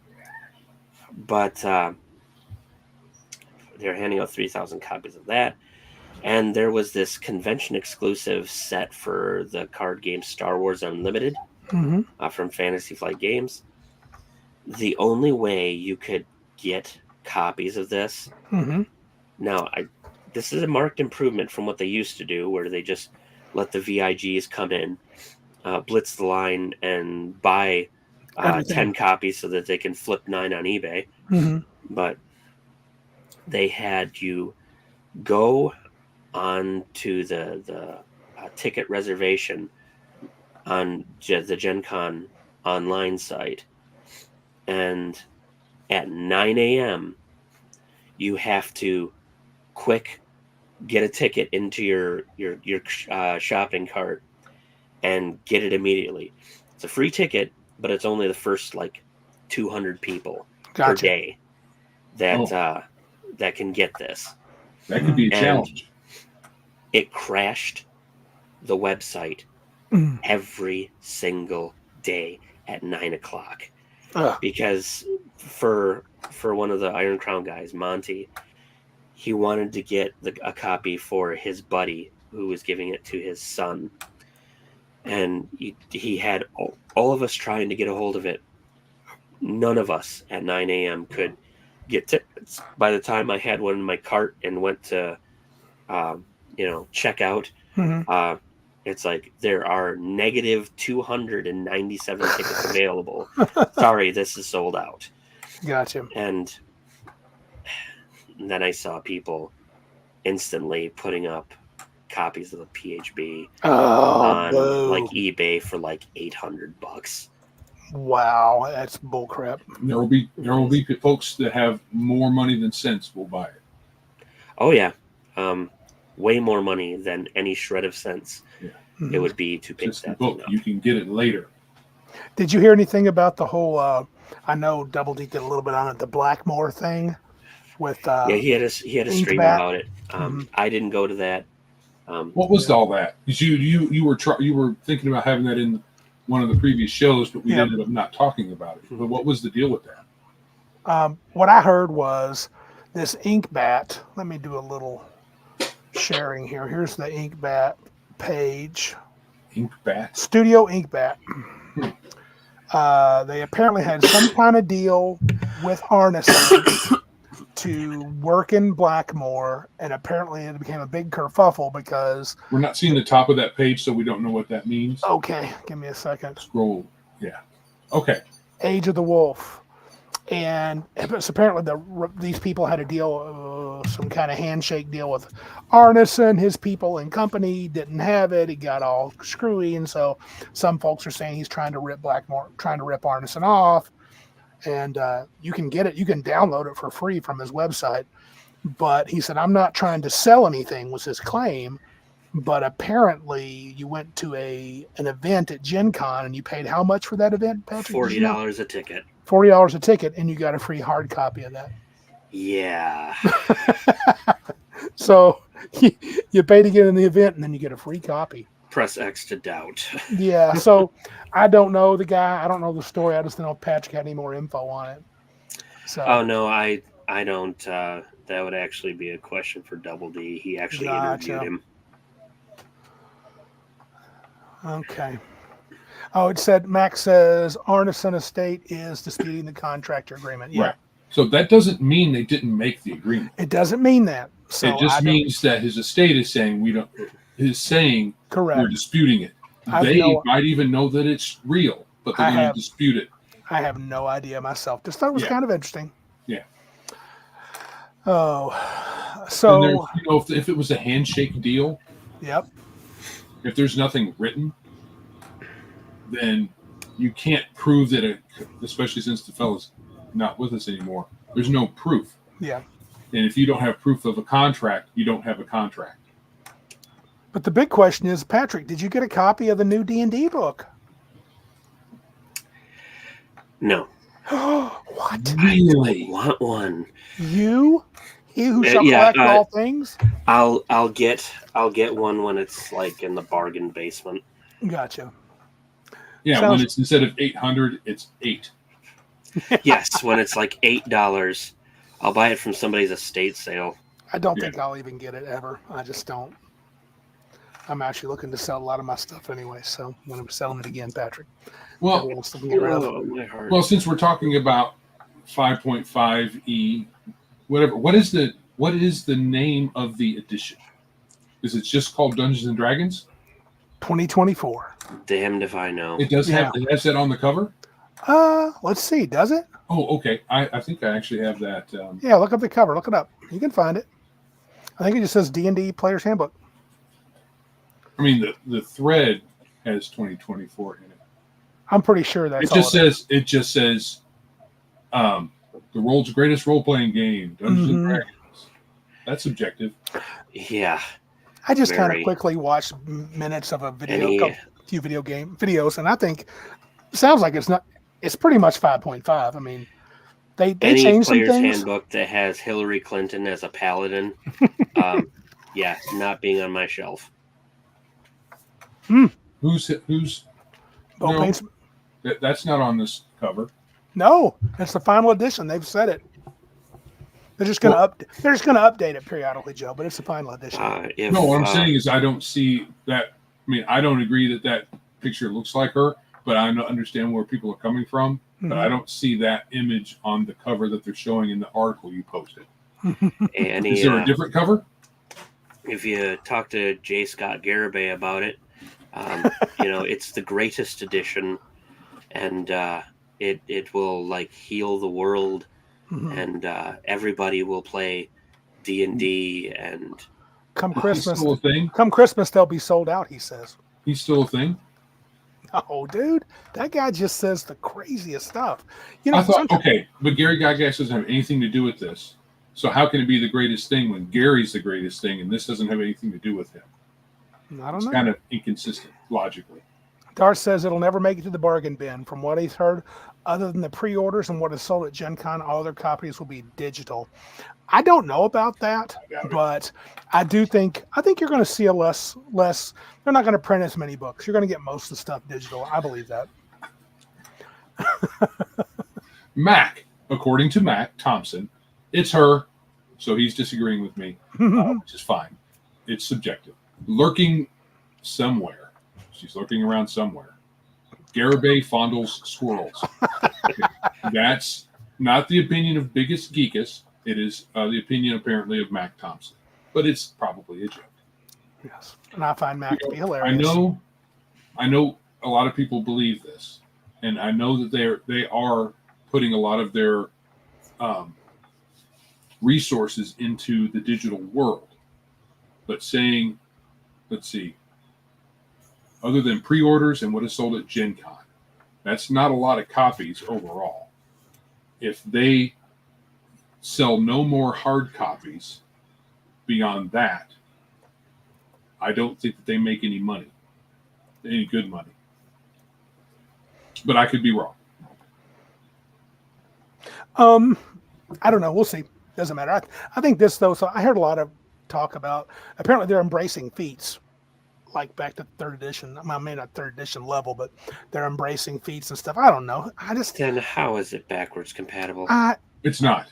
But they're handing out 3,000 copies of that. And there was this convention exclusive set for the card game Star Wars Unlimited hmm from Fantasy Flight Games. The only way you could get copies of this, hmm now this is a marked improvement from what they used to do, where they just let the VIGs come in, blitz the line, and buy 10 copies so that they can flip 9 on eBay. Mm-hmm. But they had you go on to the ticket reservation on the Gen Con online site, and at 9 a.m. you have to quick get a ticket into your shopping cart and get it immediately. It's a free ticket, but it's only the first like 200 people per day that that can get this. That could be a challenge. It crashed the website every single day at 9 o'clock because for one of the Iron Crown guys, Monty, he wanted to get a copy for his buddy who was giving it to his son, and he had all of us trying to get a hold of it. None of us at 9 a.m. could get tickets. By the time I had one in my cart and went to check out, it's like there are negative 297 tickets available. Sorry, this is sold out. Gotcha. And then I saw people instantly putting up copies of the PHB on like eBay for like $800. Wow, that's bullcrap. There will be folks that have more money than sense will buy it. Oh yeah, way more money than any shred of sense. Yeah. It would be to pick Just that book. thing up. You can get it later. Did you hear anything about the whole? I know Double D did a little bit on it. The Blackmore thing with yeah, he had a stream Inkbat. about it. I didn't go to that. What was all that? Because you were thinking about having that in one of the previous shows, but we ended up not talking about it. But what was the deal with that? What I heard was this Inkbat. Let me do a little sharing here. Here's the Inkbat page. Inkbat? Studio Inkbat. They apparently had some kind of deal with Arneson to work in Blackmore, and apparently it became a big kerfuffle because... We're not seeing the top of that page, so we don't know what that means. Okay, give me a second. Scroll. Yeah. Okay. Age of the Wolf. And apparently these people had a deal, some kind of handshake deal with Arneson. His people and company didn't have it. It got all screwy, and so some folks are saying he's trying to rip Blackmore, trying to rip Arneson off. And you can get it, you can download it for free from his website. But he said, I'm not trying to sell anything, was his claim. But apparently you went to an event at Gen Con and you paid how much for that event, Patrick? $40 a ticket. $40 a ticket, and you got a free hard copy of that. Yeah. So you pay to get in the event, and then you get a free copy. Press X to doubt. Yeah. So I don't know the guy. I don't know the story. I just don't know if Patrick had any more info on it. So. Oh no, I don't. That would actually be a question for Double D. He actually interviewed him. Okay. Oh, it said, Max says Arneson Estate is disputing the contractor agreement. Yeah. Right. So that doesn't mean they didn't make the agreement. It doesn't mean that. So it just means that his estate is saying correct. We're disputing it. They might even know that it's real, but they're going to dispute it. I have no idea myself. Just thought it was kind of interesting. Yeah. Oh, so if it was a handshake deal. Yep. If there's nothing written, then you can't prove that especially since the fellow's not with us anymore, there's no proof. Yeah. And if you don't have proof of a contract, you don't have a contract. But the big question is, Patrick, did you get a copy of the new D&D book? No. What? Really? I want one. You who shall collect all things? I'll get one when it's like in the bargain basement. Gotcha. Yeah, when it's instead of $800, it's $8. Yes, when it's like $8, I'll buy it from somebody's estate sale. I don't think I'll even get it ever. I just don't. I'm actually looking to sell a lot of my stuff anyway, so when I'm selling it again, Patrick. Well, my heart. Well, since we're talking about 5.5e, whatever, what is the What is the name of the edition? Is it just called Dungeons and Dragons? 2024. Damned if I know. It does have. It has that on the cover. Let's see. Does it? Oh, okay. I think I actually have that. Yeah, look up the cover. Look it up. You can find it. I think it just says D&D Player's Handbook. I mean, the thread has 2024 in it. I'm pretty sure that's It just says the world's greatest role playing game, Dungeons and Dragons. That's subjective. Yeah. I just kind of Very. quickly watched minutes of a video, Any- few video game videos, and I think it sounds like it's not. It's pretty much 5.5. I mean, they Any changed some player's things. handbook that has Hillary Clinton as a paladin, yeah, not being on my shelf. Who's Bo no. Paints- that's not on this cover. No, it's the final edition. They've said it. They're just going to They're just going to update it periodically, Joe. But it's the final edition. If, No, what I'm saying is I don't see that. I mean, I don't agree that picture looks like her, but I understand where people are coming from. But I don't see that image on the cover that they're showing in the article you posted. any, Is there a different cover? if you talk to J. Scott Garibay about it, it's the greatest edition, and it will like heal the world, and everybody will play D&D, and Come He's Christmas, still a thing. come Christmas, they'll be sold out. He says. He's still a thing. Oh, dude, that guy just says the craziest stuff. You know, I thought, sometimes- okay, but Gary Gygax doesn't have anything to do with this. So how can it be the greatest thing when Gary's the greatest thing and this doesn't have anything to do with him? I don't It's know. kind of inconsistent logically. Darth says it'll never make it to the bargain bin. From what he's heard, other than the pre-orders and what is sold at Gen Con, all their copies will be digital. I don't know about that, doubt it. but I think you're going to see a less. They're not going to print as many books. You're going to get most of the stuff digital. I believe that. Mac, according to Mac Thompson, it's her. So he's disagreeing with me, which is fine. It's subjective. Lurking somewhere. She's lurking around somewhere. Garibay fondles squirrels. Okay. That's not the opinion of Biggest Geekus. It is the opinion, apparently, of Mac Thompson. But it's probably a joke. Yes, and I find Mac to be hilarious. I know a lot of people believe this, and I know that they are putting a lot of their resources into the digital world. But saying, let's see, other than pre-orders and what is sold at Gen Con, that's not a lot of copies overall. If they sell no more hard copies beyond that, I don't think that they make any money, any good money. But I could be wrong. I don't know. We'll see. Doesn't matter. I think this though. So I heard a lot of talk about. Apparently, they're embracing feats, like back to third edition. I mean, not third edition level, but they're embracing feats and stuff. I don't know. then how is it backwards compatible? It's not.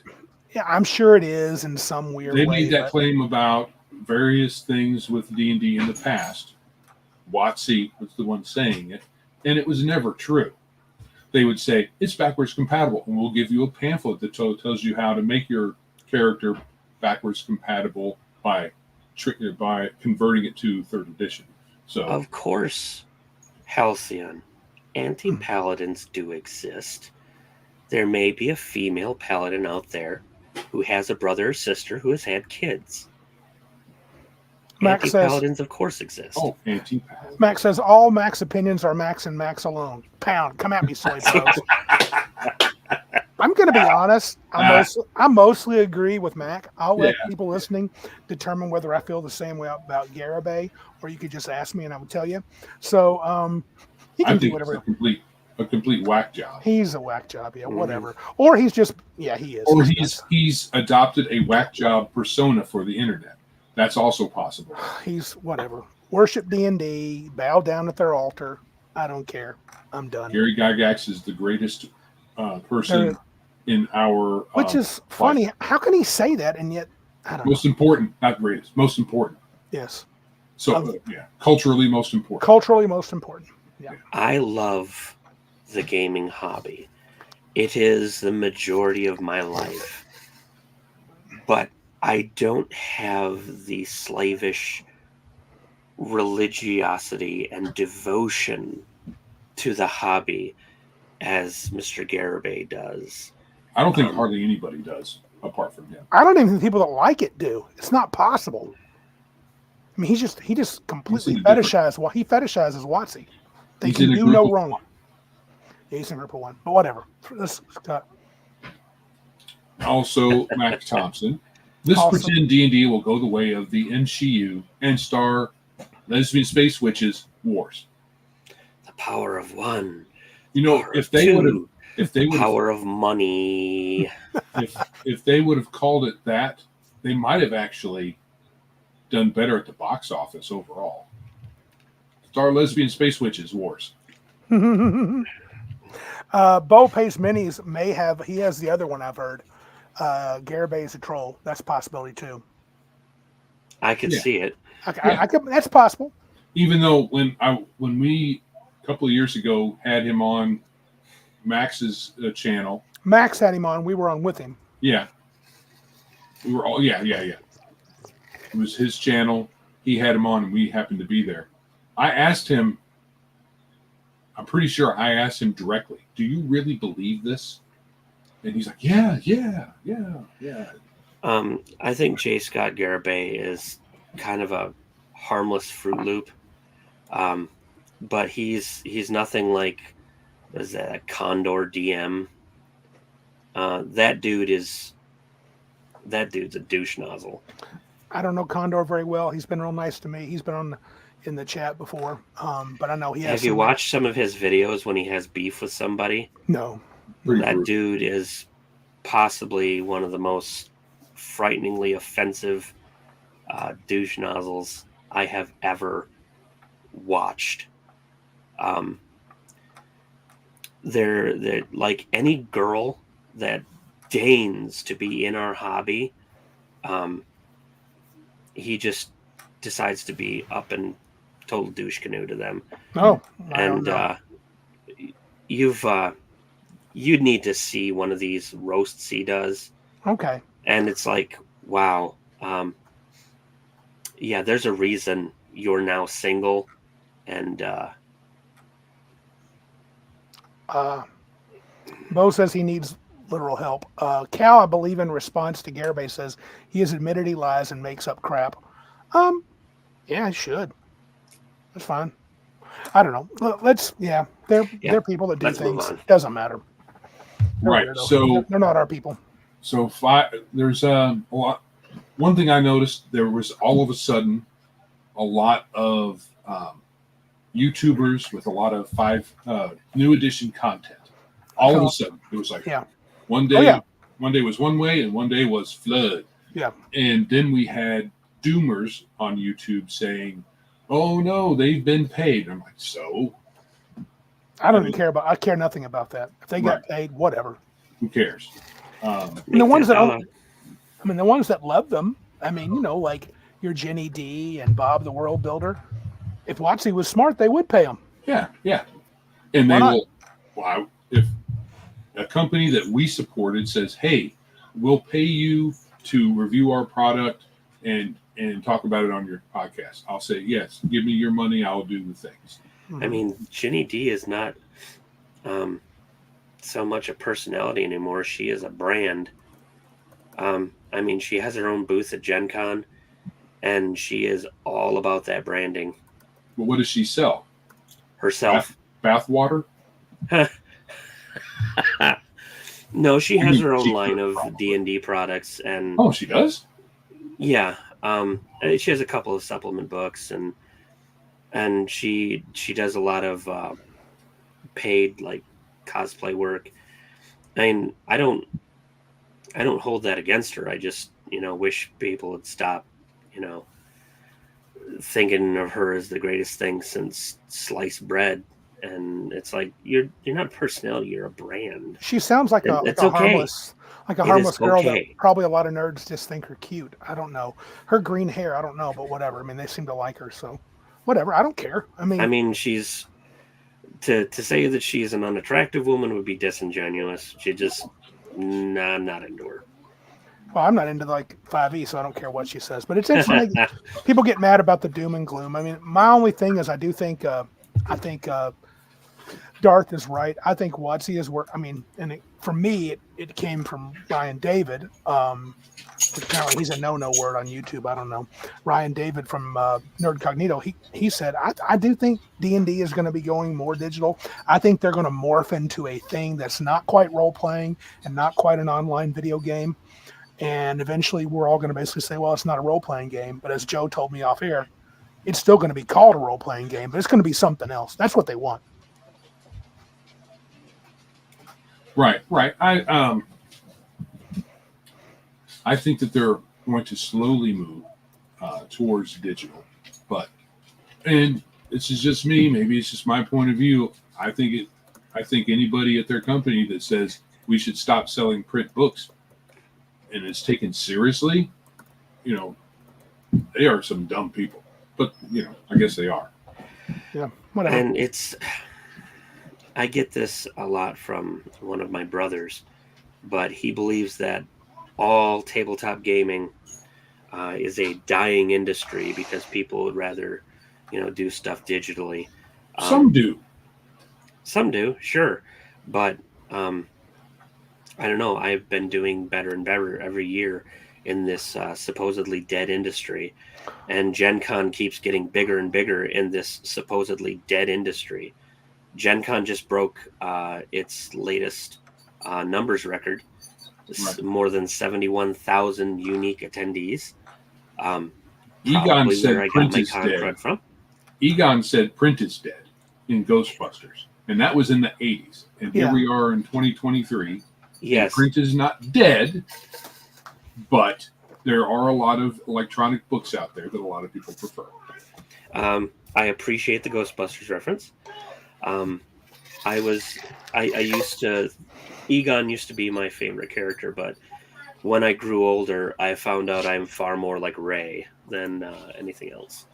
Yeah, I'm sure it is in some weird They way. made that but- claim about various things with D&D in the past. WotC was the one saying it, and it was never true. They would say, it's backwards compatible, and we'll give you a pamphlet that tells you how to make your character backwards compatible by converting it to third edition. So Of course, Halcyon. Anti-paladins do exist. There may be a female paladin out there who has a brother or sister who has had kids. Max says, Anti-paladins, of course, exist. anti-paladin. Max says all Max opinions are Max and Max alone. Pound, come at me, soy bros. I'm going to be honest. I mostly agree with Mac. I'll let people listening determine whether I feel the same way about Garibay, or you could just ask me and I would tell you. So he I can do think it's whatever. a complete whack job. He's a whack job, yeah, whatever. Or he's just, yeah, he is. Or he's adopted a whack job persona for the internet. That's also possible. He's whatever. Worship D&D, bow down at their altar. I don't care. I'm done. Gary Gygax is the greatest person in our Which is funny. life. How can he say that and yet I don't know. Most important, not greatest, most important. Yes. So culturally most important. Culturally most important. Yeah. I love the gaming hobby. It is the majority of my life. But I don't have the slavish religiosity and devotion to the hobby as Mr. Garibay does. I don't think hardly anybody does apart from him. I don't even think people that like it do. It's not possible. I mean, he just completely fetishizes WotC. They He's can in a do group no of wrong. Yeah, he's in a group of one, but whatever. Let's cut. Also, Mac Thompson. This Awesome. pretend D&D will go the way of the MCU and star lesbian space witches wars. The power of one. You know, Power if of they two, would have, if they the would have, power of money. if they would have called it that, they might have actually done better at the box office overall. Star lesbian space witches wars. Bo Pace Minis may have. He has the other one I've heard. Garibay is a troll. That's a possibility too. I could see it. I could, that's possible. Even though when we a couple of years ago had him on Max's channel, Max had him on. We were on with him. yeah, we were all It was his channel. He had him on, and we happened to be there. I asked him. I'm pretty sure I asked him directly, "Do you really believe this?" And he's like, "Yeah." I think J. Scott Garibay is kind of a harmless Fruit Loop, but he's nothing like, what is that, a Condor DM? That dude's a douche nozzle. I don't know Condor very well. He's been real nice to me. He's been in the chat before, but I know he has. Have you watched some of his videos when he has beef with somebody? No. That dude is possibly one of the most frighteningly offensive douche nozzles I have ever watched. They're like any girl that deigns to be in our hobby. He just decides to be up and total douche canoe to them. Oh, and you'd need to see one of these roasts he does. Okay. And it's like, wow. There's a reason you're now single. And Bo says he needs literal help. Cal, I believe, in response to Garibay, says he has admitted he lies and makes up crap. Yeah, he should. That's fine. I don't know. They're people that do things. Doesn't matter. Right. So they're not our people. So there's a lot. One thing I noticed, there was all of a sudden a lot of YouTubers with a lot of new edition content. All of a sudden, it was like one day was one way and one day was flood. Yeah. And then we had doomers on YouTube saying, "Oh no, they've been paid." I'm like, so? I don't even care about. I care nothing about that. If they got paid, whatever. Who cares? The ones that the ones that love them. I mean, like your Jenny D and Bob the World Builder. If WotC was smart, they would pay them. Yeah. And they will. Well, if a company that we supported says, "Hey, we'll pay you to review our product and talk about it on your podcast," I'll say, "Yes, give me your money. I'll do the things." I mean, Jenny D is not so much a personality anymore. She is a brand. I mean, she has her own booth at Gen Con, and she is all about that branding. But what does she sell? Herself. Bath water? No, she has her own line of D&D products. And oh, she does? Yeah. She has a couple of supplement books, and she does a lot of paid like cosplay work. I mean, I don't hold that against her. I just wish people would stop thinking of her as the greatest thing since sliced bread. And it's like you're not a personality, you're a brand. She sounds like a harmless girl that probably a lot of nerds just think are cute. I don't know. Her green hair, I don't know, but whatever. I mean, they seem to like her, so whatever. I don't care. I mean, she's to say that she's an unattractive woman would be disingenuous. She just I'm not into her. Well, I'm not into like 5e, so I don't care what she says. But it's interesting. People get mad about the doom and gloom. I mean, my only thing is I think Darth is right. I think WotC is where. I mean, for me, it came from Ryan David. Apparently, he's a no word on YouTube. I don't know. Ryan David from Nerd Cognito. He said, I do think D&D is going to be going more digital. I think they're going to morph into a thing that's not quite role playing and not quite an online video game. And eventually, we're all going to basically say, well, it's not a role playing game. But as Joe told me off air, it's still going to be called a role playing game, but it's going to be something else. That's what they want. Right. I think that they're going to slowly move towards digital, and this is just me. Maybe it's just my point of view. I think anybody at their company that says we should stop selling print books and is taken seriously, they are some dumb people. But I guess they are. Yeah, whatever. And I get this a lot from one of my brothers, but he believes that all tabletop gaming is a dying industry because people would rather, do stuff digitally. Some do. Some do, sure. But I don't know. I've been doing better and better every year in this supposedly dead industry. And Gen Con keeps getting bigger and bigger in this supposedly dead industry. Gen Con just broke its latest numbers record. Right. More than 71,000 unique attendees. Egon said print is dead. Egon said print is dead in Ghostbusters. And that was in the 80s. And here we are in 2023. Yes. Print is not dead, but there are a lot of electronic books out there that a lot of people prefer. I appreciate the Ghostbusters reference. Egon used to be my favorite character, but when I grew older, I found out I'm far more like Ray than anything else.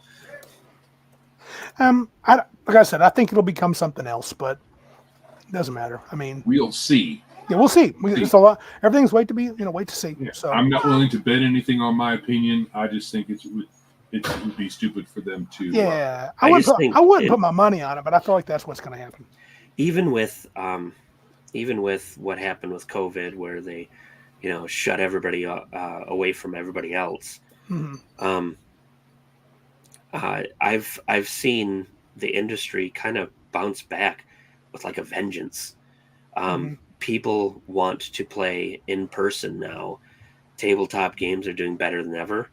Like I said, I think it'll become something else, but it doesn't matter. I mean, we'll see. Yeah, we'll see. It's a lot. Everything's wait to see. Yeah. So I'm not willing to bet anything on my opinion. I just think it would be stupid for them to. Yeah, I wouldn't put my money on it, but I feel like that's what's going to happen. Even with what happened with COVID, where they, shut everybody away from everybody else. Mm-hmm. I've seen the industry kind of bounce back with like a vengeance. People want to play in person now. Tabletop games are doing better than ever.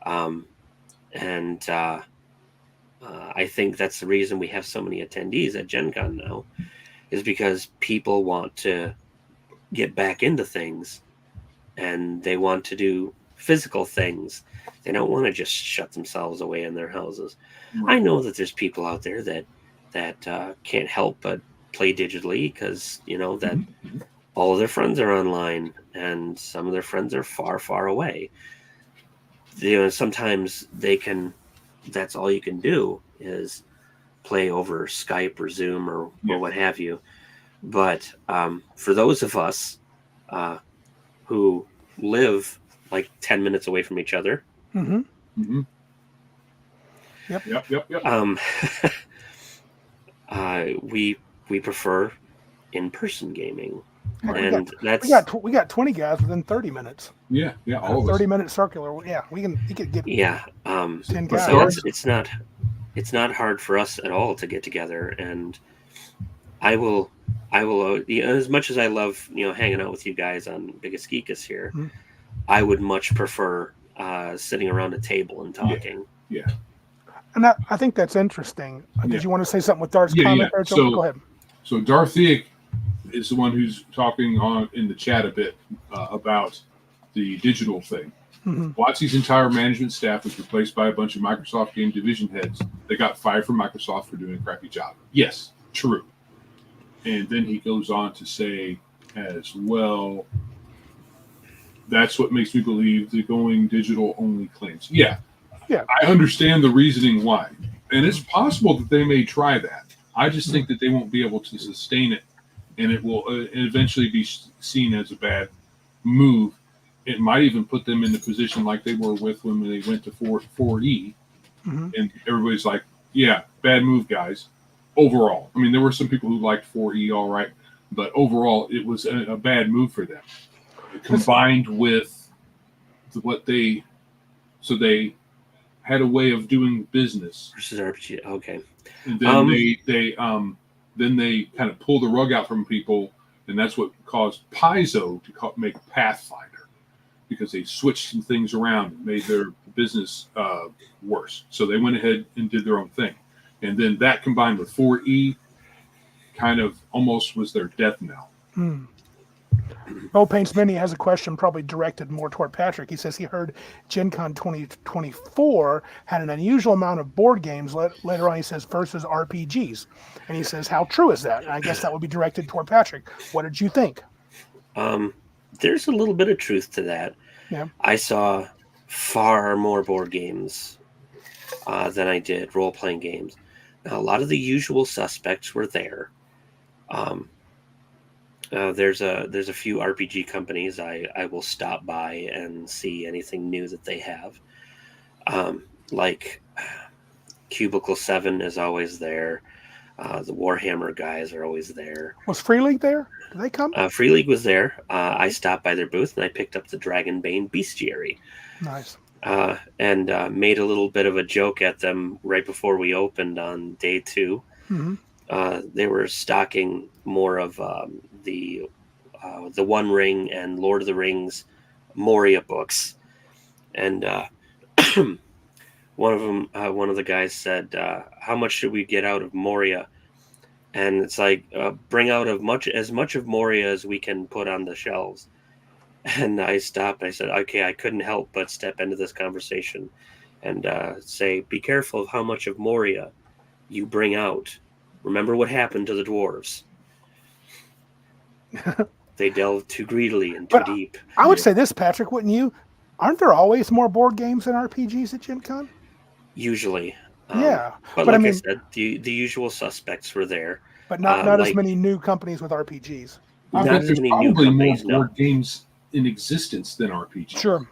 And I think that's the reason we have so many attendees at Gen Con now, is because people want to get back into things and they want to do physical things. They don't want to just shut themselves away in their houses. Right. I know that there's people out there that can't help but play digitally because, that all of their friends are online and some of their friends are far, far away. Sometimes that's all you can do is play over Skype or Zoom or what have you. But for those of us who live like 10 minutes away from each other, Yep. We prefer in-person gaming. And we got 20 guys within 30 minutes. Yeah, all of us. 30-minute circular. Yeah, you could get 10 guys. So it's not hard for us at all to get together, and I will as much as I love hanging out with you guys on Biggest Geekus here, I would much prefer sitting around a table and talking. Yeah. And I think that's interesting. Did you want to say something with Darth's comment there? So, go ahead. So Darthic is the one who's talking in the chat a bit about the digital thing. WotC's entire management staff was replaced by a bunch of Microsoft game division heads. They got fired from Microsoft for doing a crappy job. Yes, true. And then he goes on to say as well, that's what makes me believe the going digital only claims. Yeah. I understand the reasoning why. And it's possible that they may try that. I just think that they won't be able to sustain it. And it will eventually be seen as a bad move. it might even put them in the position like they were with when they went to 4E, Mhm. and everybody's like, "Yeah, bad move, guys." Overall, I mean, there were some people who liked 4E, all right, but overall, it was a bad move for them. Combined with what they had a way of doing business, Versus RPG. Okay. and then they kind of pull the rug out from people, and that's what caused Paizo to make Pathfinder, because they switched some things around and made their business worse. So they went ahead and did their own thing, and then that combined with 4E kind of almost was their death knell. Mo Paints Mini has a question probably directed more toward Patrick. He says he heard Gen Con 2024 had an unusual amount of board games. Later on, he says versus RPGs. And he says, how true is that? And I guess that would be directed toward Patrick. What did you think? There's a little bit of truth to that. Yeah. I saw far more board games than I did role-playing games. Now, a lot of the usual suspects were there. There's a few RPG companies I will stop by and see anything new that they have. Like Cubicle 7 is always there. The Warhammer guys are always there. Was Free League there? Did they come? Free League was there. I stopped by their booth and I picked up the Dragonbane Bestiary. Nice. And made a little bit of a joke at them right before we opened on day 2. Mm-hmm. They were stocking more of the One Ring and Lord of the Rings Moria books, and one of the guys said, "How much should we get out of Moria?" And it's like, bring out as much of Moria as we can put on the shelves. And I stopped. And I said, "Okay, I couldn't help but step into this conversation and say, be careful of how much of Moria you bring out. Remember what happened to the dwarves." They delved too greedily and too deep. I would say this, Patrick, wouldn't you? Aren't there always more board games than RPGs at Gen Con? Usually. Yeah. But like I said, the usual suspects were there. But not as many new companies with RPGs. I Not think as there's many new probably companies, more board games in existence than RPGs. Sure.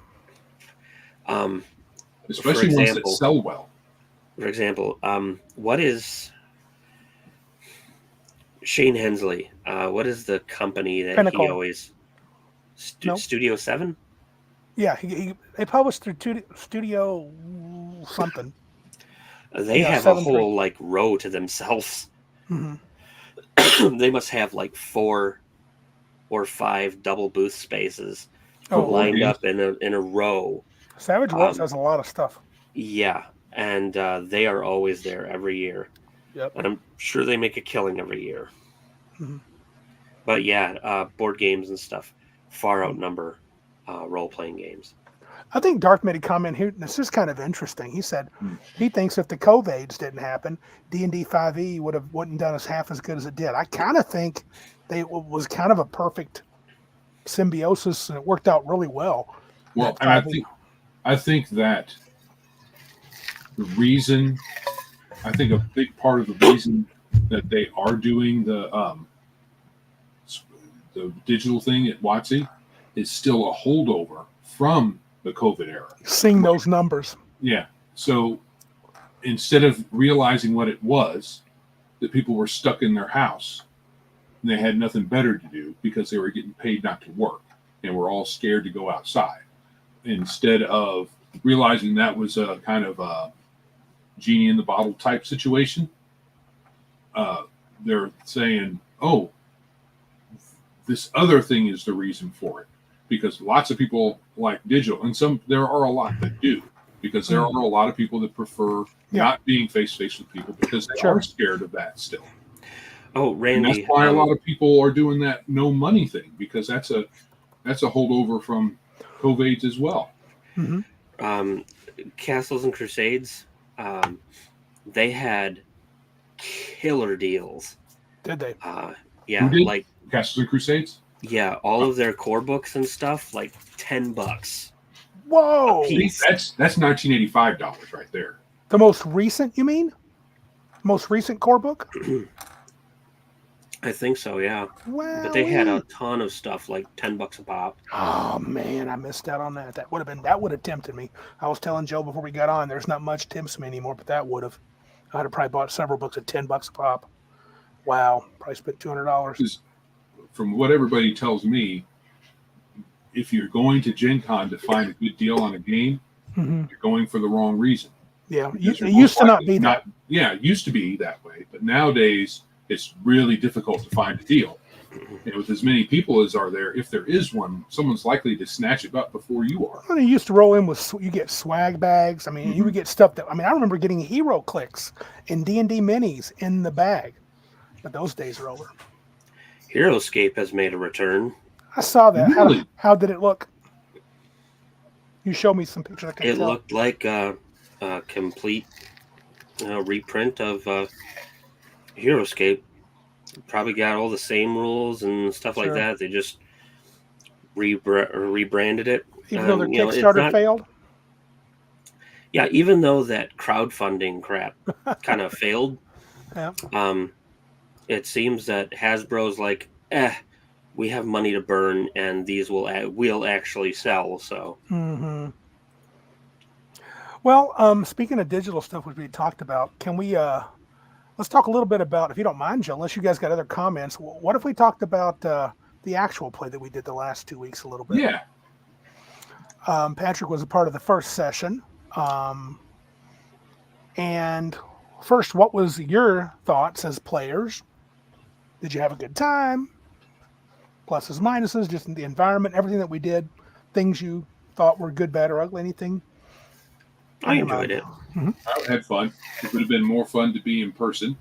Especially ones that sell well. For example, what is Shane Hensley? What is the company that Pinnacle. he always Nope. Studio 7? Yeah, they published through Studio something. They have 7-3. a whole like row to themselves. Mm-hmm. They must have like 4 or 5 double booth spaces Oh, lined up in a row. Savage Worlds has a lot of stuff. Yeah, and they are always there every year. Yep. And I'm sure they make a killing every year. Mm-hmm. But yeah, board games and stuff far outnumber role-playing games. I think Dark made a comment here, and this is kind of interesting. He said he thinks if the COVIDs didn't happen, D&D 5e wouldn't done us half as good as it did. I kind of think it was kind of a perfect symbiosis, and it worked out really well. Well, and I think that the reason, I think a big part of the reason that they are doing the digital thing at WotC is still a holdover from the COVID era. Seeing those numbers. Yeah. So instead of realizing what it was, that people were stuck in their house and they had nothing better to do because they were getting paid not to work and were all scared to go outside. Instead of realizing that was a kind of a genie in the bottle type situation, they're saying, oh, this other thing is the reason for it. Because lots of people like digital, and there are a lot that do, because there are a lot of people that prefer not being face-to-face with people because they are scared of that still. Oh, Randy. And that's why a lot of people are doing that no money thing, because that's a holdover from COVID as well. Mm-hmm. Castles and Crusades, they had killer deals. Did they? Yeah, like Castles and Crusades. Yeah, all of their core books and stuff, like $10. Whoa! That's $1985 right there. The most recent, you mean? Most recent core book? I think so, yeah. Wow. But they had a ton of stuff, like $10 a pop. Oh man, I missed out on that. That would have tempted me. I was telling Joe before we got on, there's not much tempts me anymore, but that would have. I'd have probably bought several books at $10 a pop. Wow, probably spent $200. Because from what everybody tells me, if you're going to Gen Con to find a good deal on a game, you're going for the wrong reason. Yeah, Because it you're used most to not likely be that. Yeah, it used to be that way, but nowadays it's really difficult to find a deal. And with as many people as are there, if there is one, someone's likely to snatch it up before you are. Well, you used to roll in with you get swag bags. I mean, you would get stuff that I remember getting hero clicks and D&D minis in the bag, but those days are over. HeroScape has made a return. I saw that. Really? How did it look? You showed me some pictures. I could It tell. looked like a complete reprint of HeroScape. Probably got all the same rules and stuff like Sure. that. They just rebranded it. Even though their you know, it's Kickstarter not- failed. Yeah, even though that crowdfunding crap kind of failed, Yeah. it seems that Hasbro's like, we have money to burn, and these will actually sell. So Mm-hmm. Well, speaking of digital stuff, which we talked about, can we let's talk a little bit about, if you don't mind, Joe, unless you guys got other comments, what if we talked about the actual play that we did the last 2 weeks a little bit? Yeah. Patrick was a part of the first session. And first, what was your thoughts as players? Did you have a good time? Pluses, minuses, just in the environment, everything that we did, things you thought were good, bad, or ugly, anything? I enjoyed it. I had fun. It would have been more fun to be in person.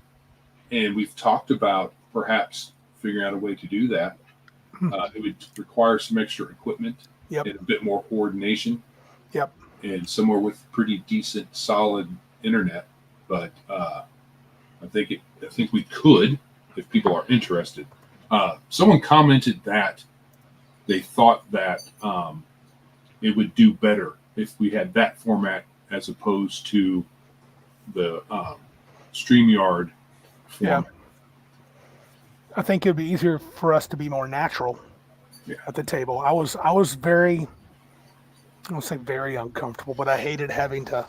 And we've talked about perhaps figuring out a way to do that. It would require some extra equipment Yep. and a bit more coordination. Yep. And somewhere with pretty decent, solid internet. But I think we could if people are interested. Someone commented that they thought that it would do better if we had that format as opposed to the StreamYard format. I think it'd be easier for us to be more natural at the table. I was very, I don't say very uncomfortable, but I hated having to.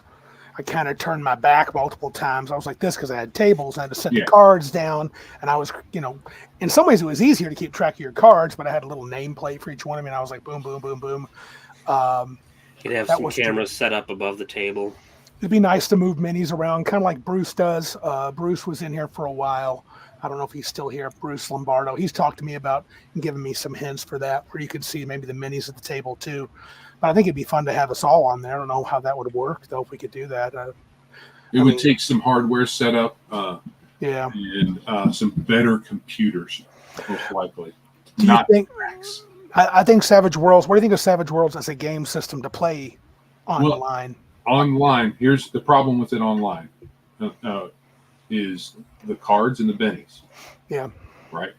I kind of turned my back multiple times. I was like this because I had tables. I had to set the cards down, and I was, in some ways it was easier to keep track of your cards, but I had a little nameplate for each one. I mean, I was like boom, boom, boom, boom. You'd have That some was cameras set up above the table. It'd be nice to move minis around, kind of like Bruce does. Bruce was in here for a while. I don't know if he's still here. Bruce Lombardo. He's talked to me about and given me some hints for that, where you could see maybe the minis at the table too. But I think it'd be fun to have us all on there. I don't know how that would work, though, if we could do that. It would take some hardware setup Yeah. and some better computers, most likely. Do you Not think? racks. I think Savage Worlds. What do you think of Savage Worlds as a game system to play online? Online, here's the problem with it online is the cards and the bennies. Yeah. Right.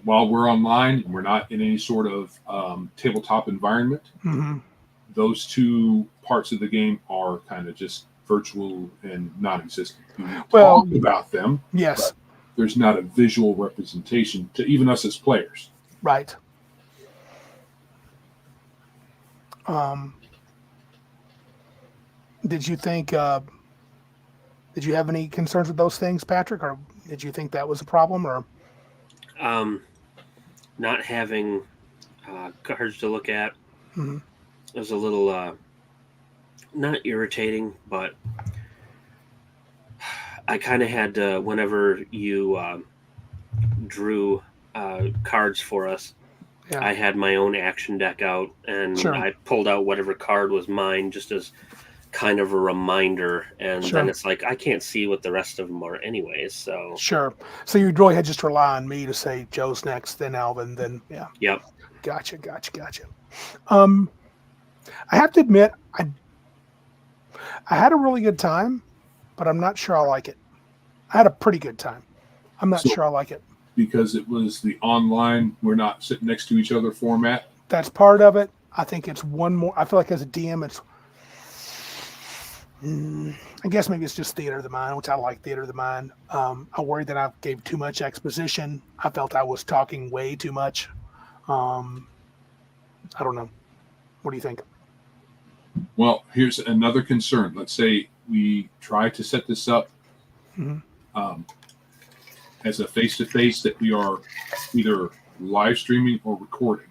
While we're online and we're not in any sort of tabletop environment, Mm-hmm. those two parts of the game are kind of just virtual and non-existent. We talk about them. Yes. But there's not a visual representation to even us as players. Right. Did you think? Did you have any concerns with those things, Patrick, or did you think that was a problem? Or Not having cards to look at Mhm. was a little not irritating, but I kind of had to, whenever you drew cards for us, Yeah. I had my own action deck out, and Sure. I pulled out whatever card was mine just as kind of a reminder. And Sure. then it's like, I can't see what the rest of them are anyways. So, Sure. So you really had just to rely on me to say Joe's next, then Alvin, then yeah. yep. Gotcha. I have to admit, I had a really good time, but I'm not sure I like it. I had a pretty good time. I'm not sure I like it. Because it was the online, we're not sitting next to each other format. That's part of it. I think it's one more. I feel like as a DM, it's I guess maybe it's just theater of the mind, which I like theater of the mind. I worried that I gave too much exposition. I felt I was talking way too much. I don't know. What do you think? Well, here's another concern. Let's say we try to set this up as a face-to-face that we are either live streaming or recording.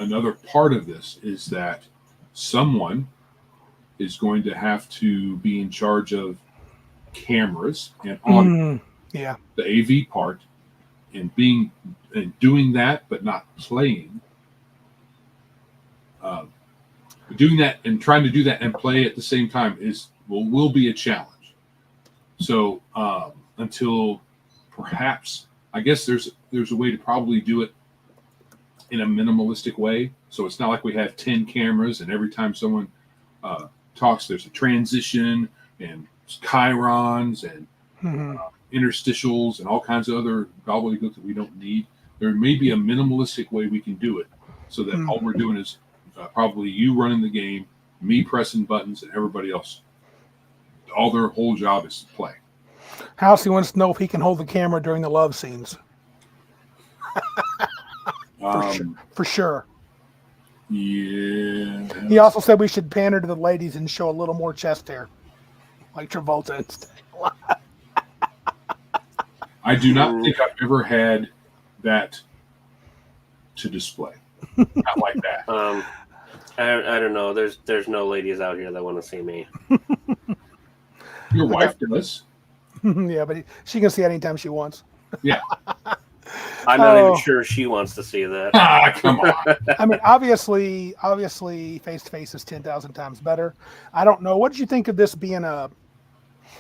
Another part of this is that someone is going to have to be in charge of cameras and audio, Yeah. the AV part, and doing that, but not playing. Doing that and trying to do that and play at the same time will be a challenge. So until perhaps, I guess there's a way to probably do it in a minimalistic way. So it's not like we have 10 cameras and every time someone talks, there's a transition and chyrons and interstitials and all kinds of other gobbledygook that we don't need. There may be a minimalistic way we can do it so that all we're doing is probably you running the game, me pressing buttons, and everybody else. All their whole job is to play. Housey wants to know if he can hold the camera during the love scenes. For sure. Yeah. He also said we should pander to the ladies and show a little more chest hair, like Travolta instead. I do not think I've ever had that to display. Not like that. I don't know. There's no ladies out here that want to see me. Your wife does. Yeah, but she can see anytime she wants. Yeah. I'm not even sure she wants to see that. Come on. I mean, obviously, face to face is 10,000 times better. I don't know. What did you think of this being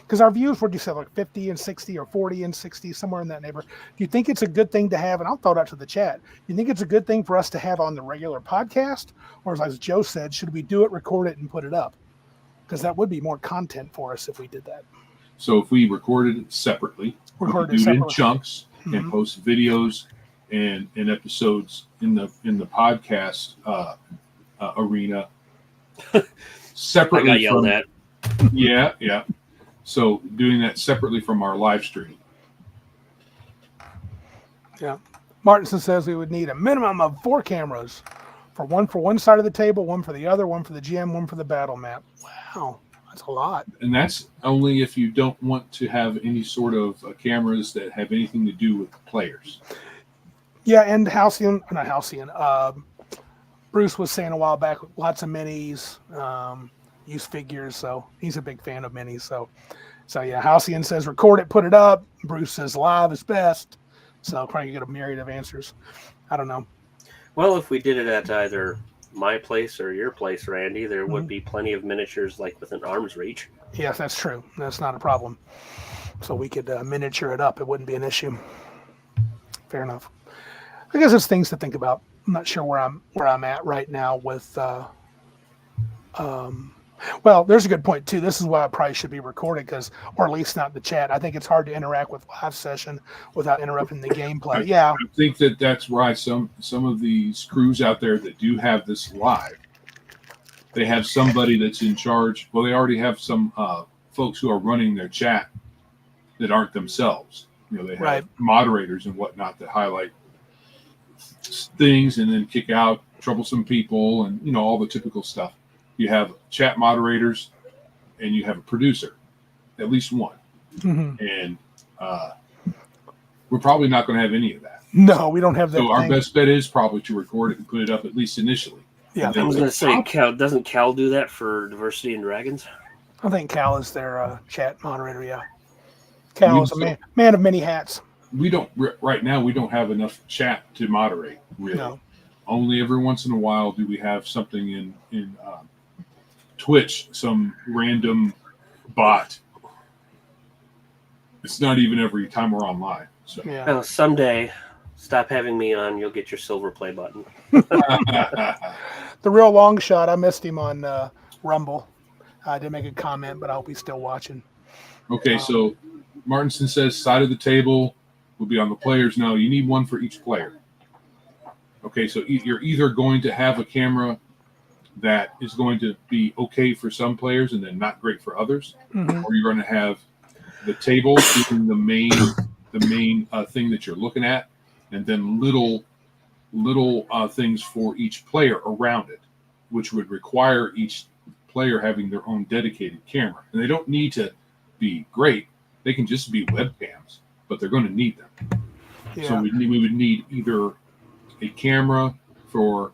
because our views, what do you say, like 50 and 60 or 40 and 60, somewhere in that neighborhood? Do you think it's a good thing to have? And I'll throw it out to the chat. Do you think it's a good thing for us to have on the regular podcast? Or as Joe said, should we do it, record it, and put it up? Because that would be more content for us if we did that. So if we recorded it separately, we could do it in chunks and post videos and episodes in the podcast arena separately. I got yelled at. Yeah. So doing that separately from our live stream. Yeah. Martinson says we would need a minimum of 4 cameras. For one side of the table, one for the other, one for the gym, one for the battle map. Wow. That's a lot. And that's only if you don't want to have any sort of cameras that have anything to do with the players. Yeah, and Bruce was saying a while back, lots of minis, use figures, so he's a big fan of minis. So yeah, Halcyon says record it, put it up. Bruce says live is best. So probably get a myriad of answers. I don't know. Well, if we did it at either my place or your place, Randy, there would be plenty of miniatures like within arm's reach. Yes, that's true. That's not a problem. So we could miniature it up. It wouldn't be an issue. Fair enough. I guess it's things to think about. I'm not sure where I'm at right now with. Well, there's a good point too. This is why it probably should be recorded, or at least not the chat. I think it's hard to interact with live session without interrupting the gameplay. Yeah, I think that's why some of these crews out there that do have this live, they have somebody that's in charge. Well, they already have some folks who are running their chat that aren't themselves. They have moderators and whatnot that highlight things and then kick out troublesome people and all the typical stuff. You have chat moderators and you have a producer, at least one. And we're probably not going to have any of that. No, we don't have that. So our best bet is probably to record it and put it up at least initially. Yeah, I was going to say, doesn't Cal do that for Diversity and Dragons? I think Cal is their chat moderator. Yeah, Cal is a man of many hats. We don't right now. We don't have enough chat to moderate. Really, no. Only every once in a while do we have something in Twitch, some random bot. It's not even every time we're online. So yeah. Someday, stop having me on. You'll get your silver play button. The real long shot. I missed him on Rumble. I did make a comment, but I hope he's still watching. Okay, so Martinson says side of the table will be on the players. No, you need one for each player. Okay, so you're either going to have a camera that is going to be okay for some players and then not great for others, Mhm. or you're going to have the table being the main thing that you're looking at, and then little things for each player around it, which would require each player having their own dedicated camera. And they don't need to be great; they can just be webcams, but they're going to need them. Yeah. So we would need either a camera for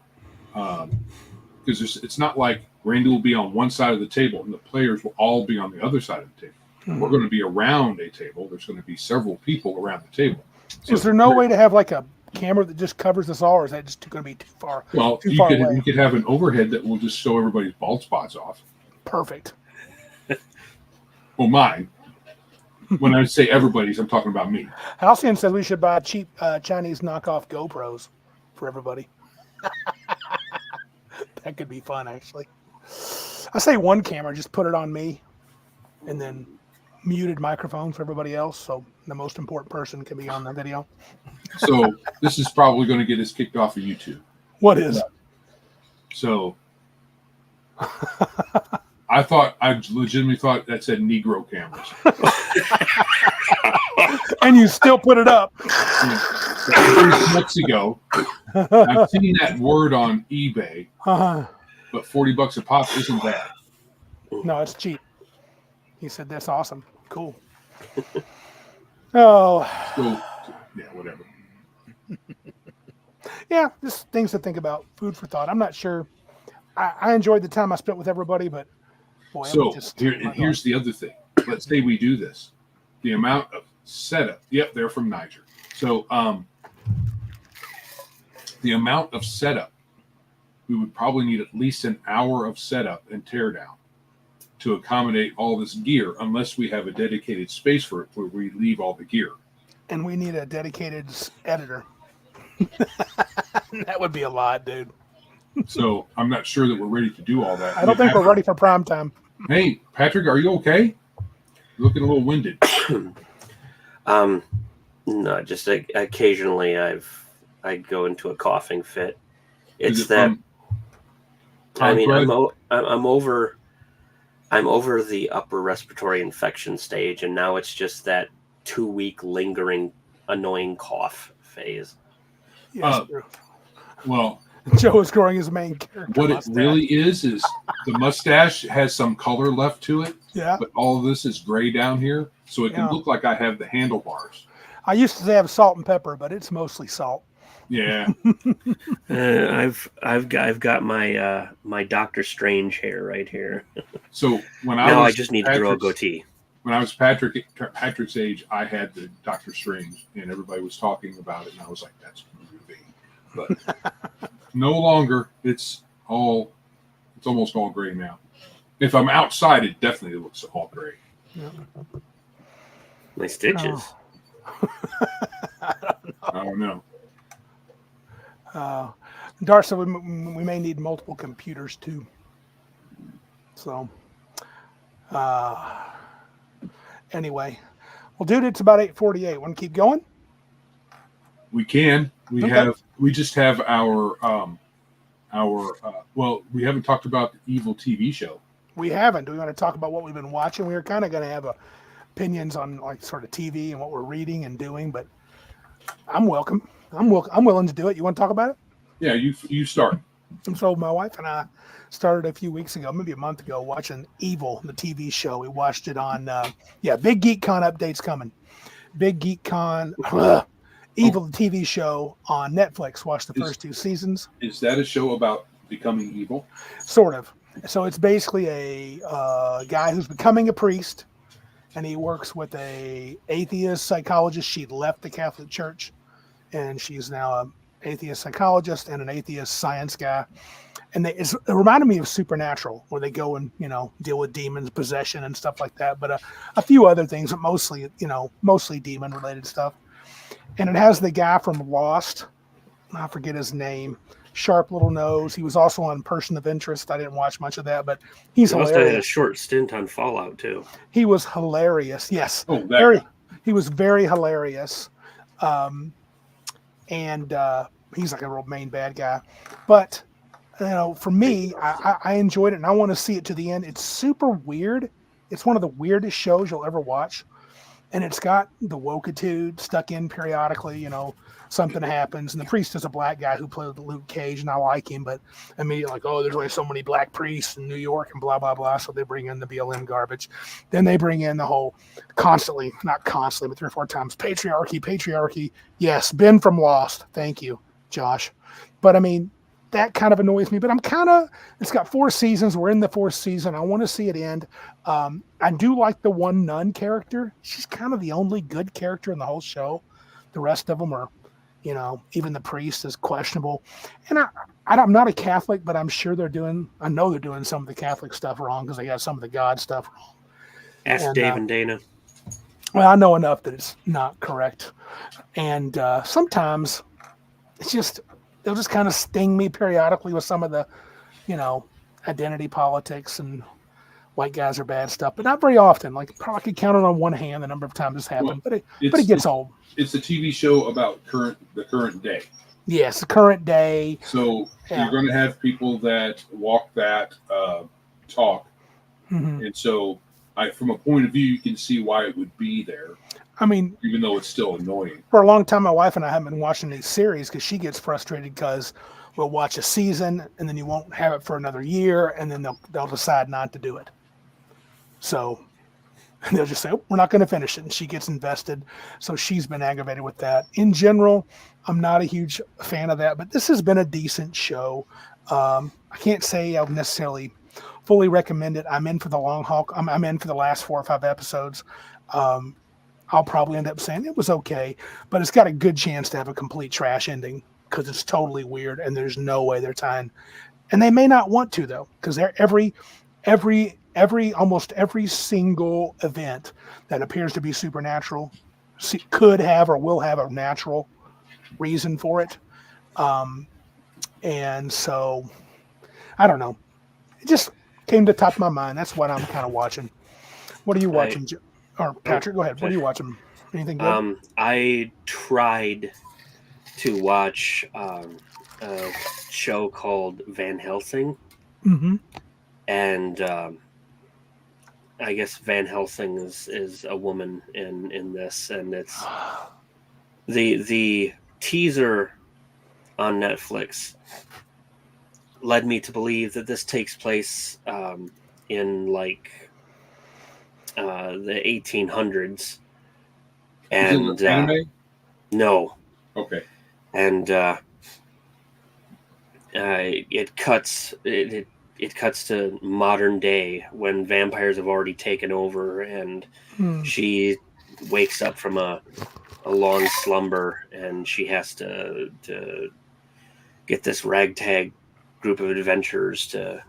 because it's not like Randy will be on one side of the table and the players will all be on the other side of the table. Mhm. We're going to be around a table. There's going to be several people around the table. So Is there no way to have like a camera that just covers us all, or is that just going to be too far? Well, too you far could away? you could have an overhead that will just show everybody's bald spots off. Perfect. Well, mine. When I say everybody's, I'm talking about me. Halcyon says we should buy cheap Chinese knockoff GoPros for everybody. That could be fun, actually. I say one camera, just put it on me, and then muted microphone for everybody else, so the most important person can be on the video. So this is probably going to get us kicked off of YouTube. What is? So I legitimately thought that said Negro cameras. And you still put it up. Months ago, I've seen that word on eBay, Uh-huh. but $40 a pop isn't bad. No, it's cheap. He said that's awesome. Cool. Oh, So yeah, whatever. yeah, just things to think about. Food for thought. I'm not sure. I enjoyed the time I spent with everybody, but boy, So just here's the other thing. Let's say we do this. The amount of setup. Yep, they're from Niger. So the amount of setup, we would probably need at least an hour of setup and teardown to accommodate all this gear, unless we have a dedicated space for it where we leave all the gear. and we need a dedicated editor. That would be a lot, dude. So I'm not sure that we're ready to do all that. I don't think we're ready for prime time. Hey, Patrick, are you okay? You're looking a little winded. No, just occasionally I go into a coughing fit. Is It's it that from I mean Tom I'm over the upper respiratory infection stage, and now it's just that 2-week lingering annoying cough phase. Yes, true. Well, Joe is growing his main character. what it mustache. really is the mustache has some color left to it, Yeah. but all of this is gray down here, so it can Yeah. look like I have the handlebars. I used to have salt and pepper, but it's mostly salt. Yeah. I've got my my Doctor Strange hair right here. So when Now I was just need to grow a Patrick's- goatee. When I was Patrick's age, I had the Doctor Strange, and everybody was talking about it, and I was like, "That's movie," but no longer. It's almost all gray now. If I'm outside, it definitely looks all gray. My stitches. I don't know. Darcy, we may need multiple computers too. So, anyway, well, dude, it's about 8:48. Want to keep going? We can. Okay. We just have our well, we haven't talked about the Evil TV show. We haven't. Do we want to talk about what we've been watching? We were kind of going to have opinions on like sort of TV and what we're reading and doing, but I'm welcome. I'm willing to do it. You want to talk about it? Yeah, you start. And so my wife and I started a few weeks ago, maybe a month ago, watching Evil, the TV show. We watched it on, Big Geek Con updates coming. Big Geek Con, Evil, the TV show on Netflix. Watched the first 2 seasons. Is that a show about becoming evil? Sort of. So it's basically a guy who's becoming a priest, and he works with a atheist psychologist. She left the Catholic Church, and she's now an atheist psychologist and an atheist science guy. And it reminded me of Supernatural, where they go and deal with demons, possession, and stuff like that. But a few other things, but mostly demon related stuff. And it has the guy from Lost. I forget his name. Sharp little nose. He was also on Person of Interest. I didn't watch much of that, but he's He also had a hilarious. short stint on Fallout too. He was hilarious. Yes, Oh, that guy. he was very hilarious, and he's like a real main bad guy. But For me, I enjoyed it and I want to see it to the end. It's super weird. It's one of the weirdest shows you'll ever watch. And it's got the wokitude stuck in periodically, something happens. And the priest is a black guy who played Luke Cage, and I like him, but immediately like, oh, there's only so many black priests in New York and blah, blah, blah. So they bring in the BLM garbage. Then they bring in the whole not constantly, but 3 or 4 times, patriarchy. Yes, Ben from Lost. Thank you, Josh. But I mean, that kind of annoys me, but it's got 4 seasons. We're in the 4th season. I want to see it end. I do like the one nun character. She's kind of the only good character in the whole show. The rest of them are, even the priest is questionable. And I'm not a Catholic, but I'm sure I know they're doing some of the Catholic stuff wrong because they got some of the God stuff wrong. Ask Dave and Dana. Well, I know enough that it's not correct. And sometimes it's just, they'll just kind of sting me periodically with some of the, identity politics and white guys are bad stuff, but not very often. Like probably I could count it on one hand the number of times this happened, but it gets old. It's a TV show about the current day. Yes, the current day. So you're going to have people that walk that talk, and so from a point of view, you can see why it would be there. I mean, even though it's still annoying. For a long time, my wife and I haven't been watching these series because she gets frustrated because we'll watch a season and then you won't have it for another year, and then they'll decide not to do it. So they'll just say, oh, we're not going to finish it, and she gets invested. So she's been aggravated with that. In general, I'm not a huge fan of that, but this has been a decent show. I can't say I've necessarily fully recommend it. I'm in for the long haul. I'm in for the last 4 or 5 episodes. I'll probably end up saying it was okay, but it's got a good chance to have a complete trash ending because it's totally weird and there's no way they're tying. And they may not want to though, because they're almost every single event that appears to be supernatural could have or will have a natural reason for it. And so I don't know. It just came to the top of my mind. That's what I'm kind of watching. What are you watching? Or Patrick, go ahead. What are you watching? Anything good? I tried to watch a show called Van Helsing. Mm-hmm. And I guess Van Helsing is a woman in this, and it's the teaser on Netflix led me to believe that this takes place in like the 1800s, and anime? No. Okay. And it cuts to modern day when vampires have already taken over, and she wakes up from a long slumber, and she has to get this ragtag group of adventurers to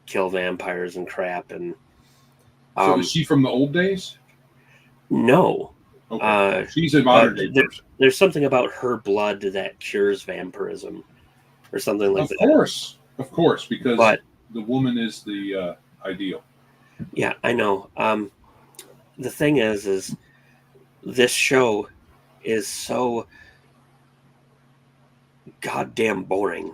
kill vampires and crap. And so is she from the old days? No. Okay. She's a modern day person. There's something about her blood that cures vampirism or something like that. Of course, because the woman is the ideal. Yeah, I know. The thing is this show is so goddamn boring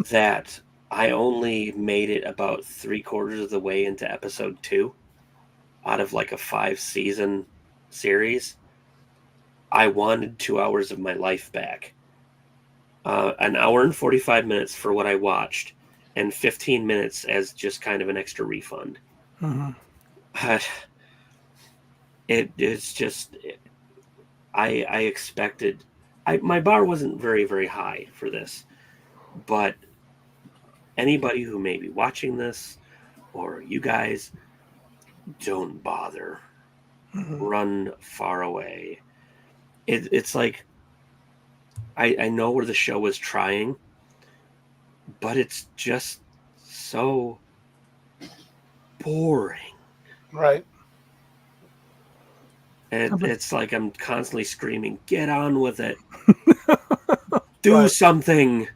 that I only made it about 3/4 of the way into episode 2 out of like a 5-season series. I wanted 2 hours of my life back. An hour and 45 minutes for what I watched, and 15 minutes as just kind of an extra refund. Mm-hmm. It's just, I expected, my bar wasn't very, very high for this, but anybody who may be watching this, or you guys, don't bother. Mm-hmm. Run far away. It's like, I know where the show was trying, but it's just so boring. Right. And it's like I'm constantly screaming, get on with it. Do something.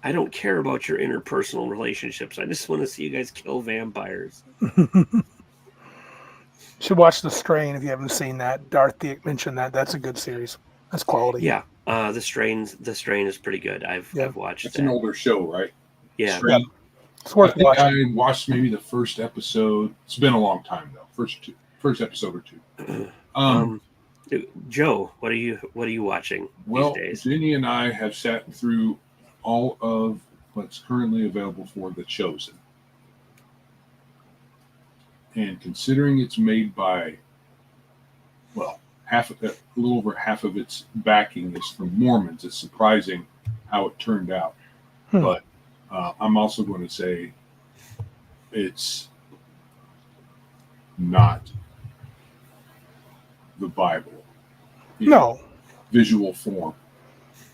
I don't care about your interpersonal relationships. I just want to see you guys kill vampires. Should watch The Strain if you haven't seen that. Darth mentioned that. That's a good series. That's quality. Yeah, the strain is pretty good. I've watched It's that. an older show, right? Yeah, Strain. It's I worth think watching. I watched maybe the first episode. It's been a long time though. First episode or two. Joe, what are you watching Well, these days? Jenny and I have sat through all of what's currently available for The Chosen. And considering it's made by, well, a little over half of its backing is from Mormons, it's surprising how it turned out. But I'm also going to say it's not the Bible. in No, visual form.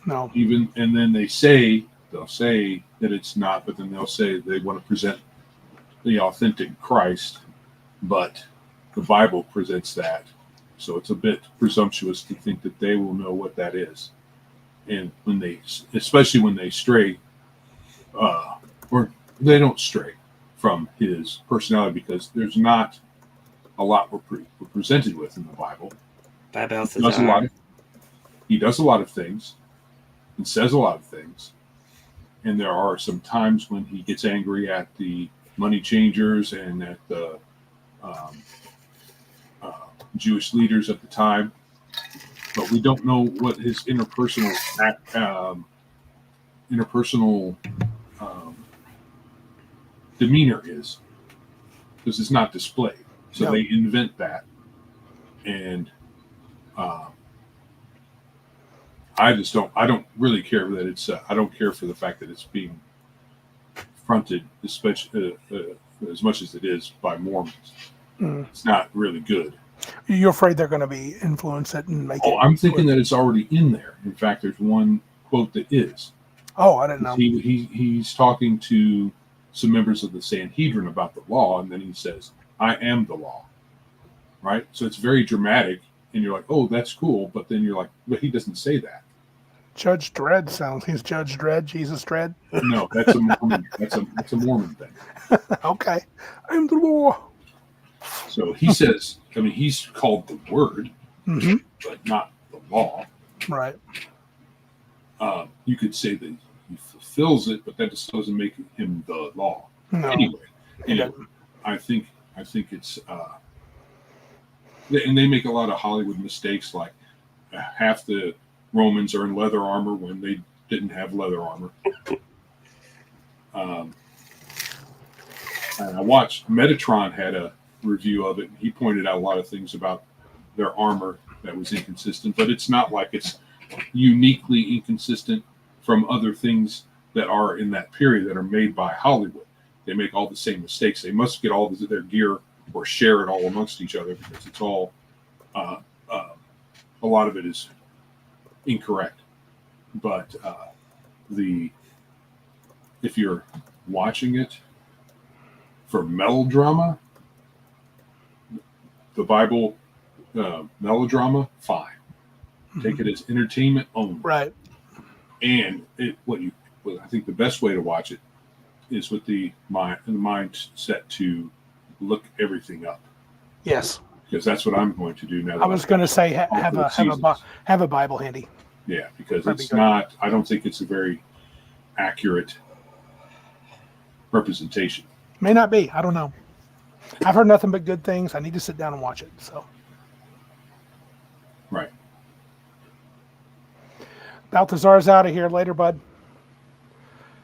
no. And then they'll say that it's not, but then they'll say they want to present the authentic Christ, but the Bible presents that. So it's a bit presumptuous to think that they will know what that is. And especially when they stray, or they don't stray from his personality, because there's not a lot we're presented with in the Bible. He does a lot of things and says a lot of things. And there are some times when he gets angry at the money changers and at the Jewish leaders at the time. But we don't know what his interpersonal demeanor is, because it's not displayed. So No. they invent that. And I don't really care that it's, I don't care for the fact that it's being fronted, especially as much as it is by Mormons. It's not really good. You're afraid they're going to be influence it and make it. I'm thinking that it's already in there. In fact, there's one quote that is. Oh, I didn't know. He's talking to some members of the Sanhedrin about the law, and then he says, "I am the law." Right? So it's very dramatic, and you're like, "Oh, that's cool," but then you're like, "But he doesn't say that." Judge Dredd sounds. He's Judge Dredd, Jesus Dredd. No, that's a Mormon. that's a Mormon thing. Okay, I'm the law. So he says, I mean, he's called the Word, but not the law. Right. You could say that he fulfills it, but that just doesn't make him the law. No. Anyway, I think it's and they make a lot of Hollywood mistakes, like half the Romans are in leather armor when they didn't have leather armor. And I watched Metatron had a review of it, and he pointed out a lot of things about their armor that was inconsistent, but it's not like it's uniquely inconsistent from other things that are in that period that are made by Hollywood. They make all the same mistakes. They must get all their gear or share it all amongst each other, because it's all a lot of it is incorrect. But if you're watching it for melodrama, the Bible melodrama, fine. Take it as entertainment only. Right. And I think the best way to watch it is with the mindset to look everything up, Yes. because that's what I'm going to do now. I was going to say have a Bible handy. Yeah, because That'd be it's good. not. I don't think it's a very accurate representation. May not be. I don't know. I've heard nothing but good things. I need to sit down and watch it. So. Right. Balthazar's out of here later, bud.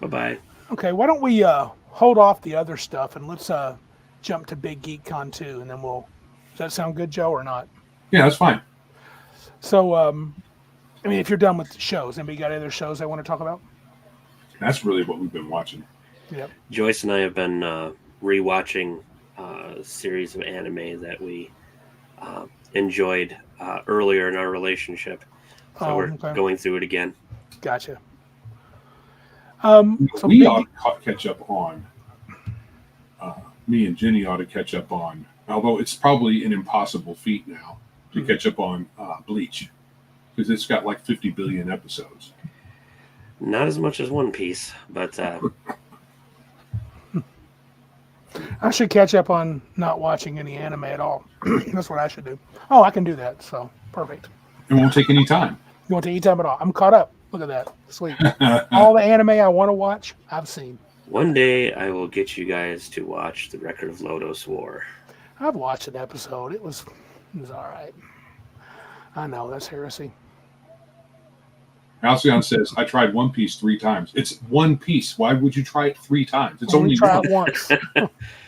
Bye-bye. Okay, why don't we hold off the other stuff and let's jump to Big Geek Con 2, and then does that sound good, Joe, or not? Yeah, that's fine. So, I mean, if you're done with the shows, anybody got any other shows they want to talk about? That's really what we've been watching. Yep. Joyce and I have been rewatching a series of anime that we enjoyed earlier in our relationship. So we're going through it again. Gotcha. We ought to catch up on. Me and Jenny ought to catch up on. Although it's probably an impossible feat now to catch up on Bleach, because it's got like 50 billion episodes. Not as much as One Piece, but I should catch up on not watching any anime at all. That's what I should do. Oh, I can do that. So perfect. It won't take any time. You want to eat time at all? I'm caught up. Look at that. Sweet. All the anime I want to watch, I've seen. One day I will get you guys to watch The Record of Lodoss War. I've watched an episode. It was all right. I know, that's heresy. Halcyon says, I tried One Piece 3 times. It's One Piece. Why would you try it 3 times? It's only try one. it once.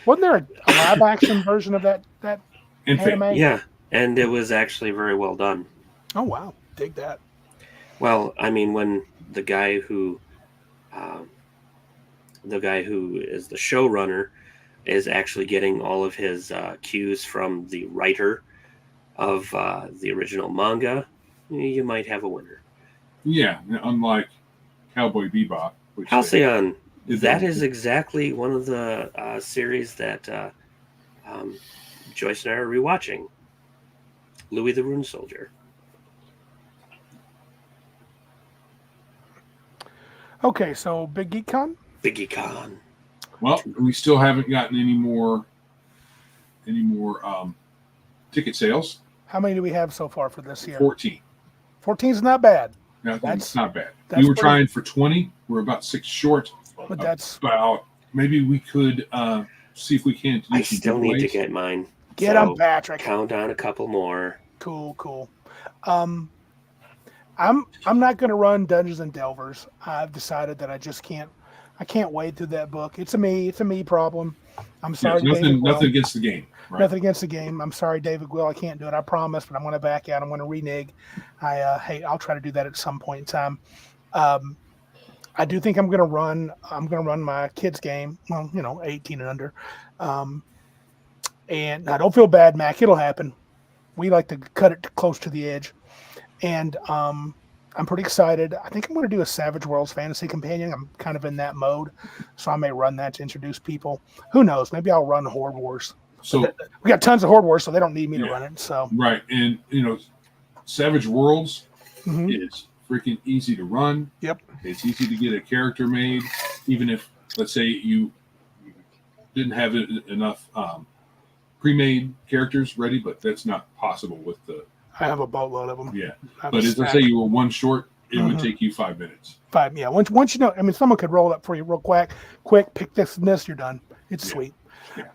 Wasn't there a live action version of that anime? Yeah, and it was actually very well done. Oh wow, dig that. Well, I mean, when the guy who is the showrunner is actually getting all of his cues from the writer of the original manga, you might have a winner. Yeah, unlike Cowboy Bebop. Which Halcyon, that is exactly one of the series that Joyce and I are rewatching. Louis the Rune Soldier. Okay, so Big Geek Con? Big Geek Con. Well, we still haven't gotten any more ticket sales. How many do we have so far for this year? 14. 14 is not bad. No, that's not bad. that's We were pretty- trying for 20. We're about 6 short. But that's About maybe we could see if we can't. do I some still need to giveaways. get mine. get So, them, Patrick. Count on a couple more. Cool. I'm not going to run Dungeons and Delvers. I've decided that I just can't. I can't wade through that book. It's a me problem. I'm Yeah, sorry, David nothing Will. against the game. Right? Nothing against the game. I'm sorry, David Will. I can't do it. I promise, but I'm going to back out. I'm going to renege. I'll try to do that at some point in time. I do think I'm going to run my kids game. Well, 18 and under. And I don't feel bad, Mac. It'll happen. We like to cut it close to the edge. And I'm pretty excited. I think I'm going to do a Savage Worlds Fantasy Companion. I'm kind of in that mode, so I may run that to introduce people. Who knows? Maybe I'll run Horde Wars. So We got tons of Horde Wars, so they don't need me to Yeah. run it. So right, and Savage Worlds mhm. is freaking easy to run. Yep. It's easy to get a character made, even if, let's say, you didn't have enough pre-made characters ready, but that's not possible with the I have a boatload of them. yeah. I have But a as I stack. say, you were one short, it would Mhm. take you 5 minutes. 5. Yeah. Once someone could roll it up for you real quick. Pick this and this. You're done. It's Yeah. sweet. Yeah.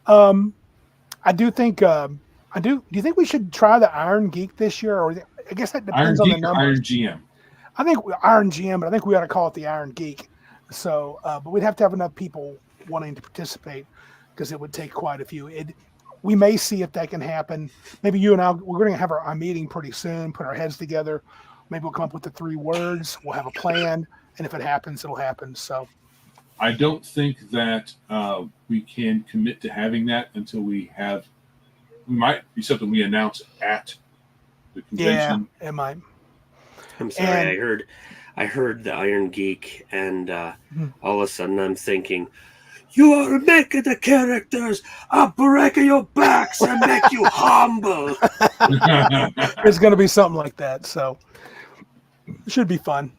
I do think. Do you think we should try the Iron Geek this year, or I guess that Iron depends on the Geek or numbers. Iron GM? I think Iron GM, but I think we ought to call it the Iron Geek. So, but we'd have to have enough people wanting to participate because it would take quite a few. We may see if that can happen. Maybe you and I, we're going to have our meeting pretty soon, put our heads together. Maybe we'll come up with the 3 words. We'll have a plan. And if it happens, it'll happen. So, I don't think that we can commit to having that until we have. We might be something we announce at the yeah, convention. it might. I'm sorry, And- I heard the Iron Geek, and Hmm. all of a sudden I'm thinking, you are making the characters, I'm breaking your backs and make you humble. It's going to be something like that. So, it should be fun.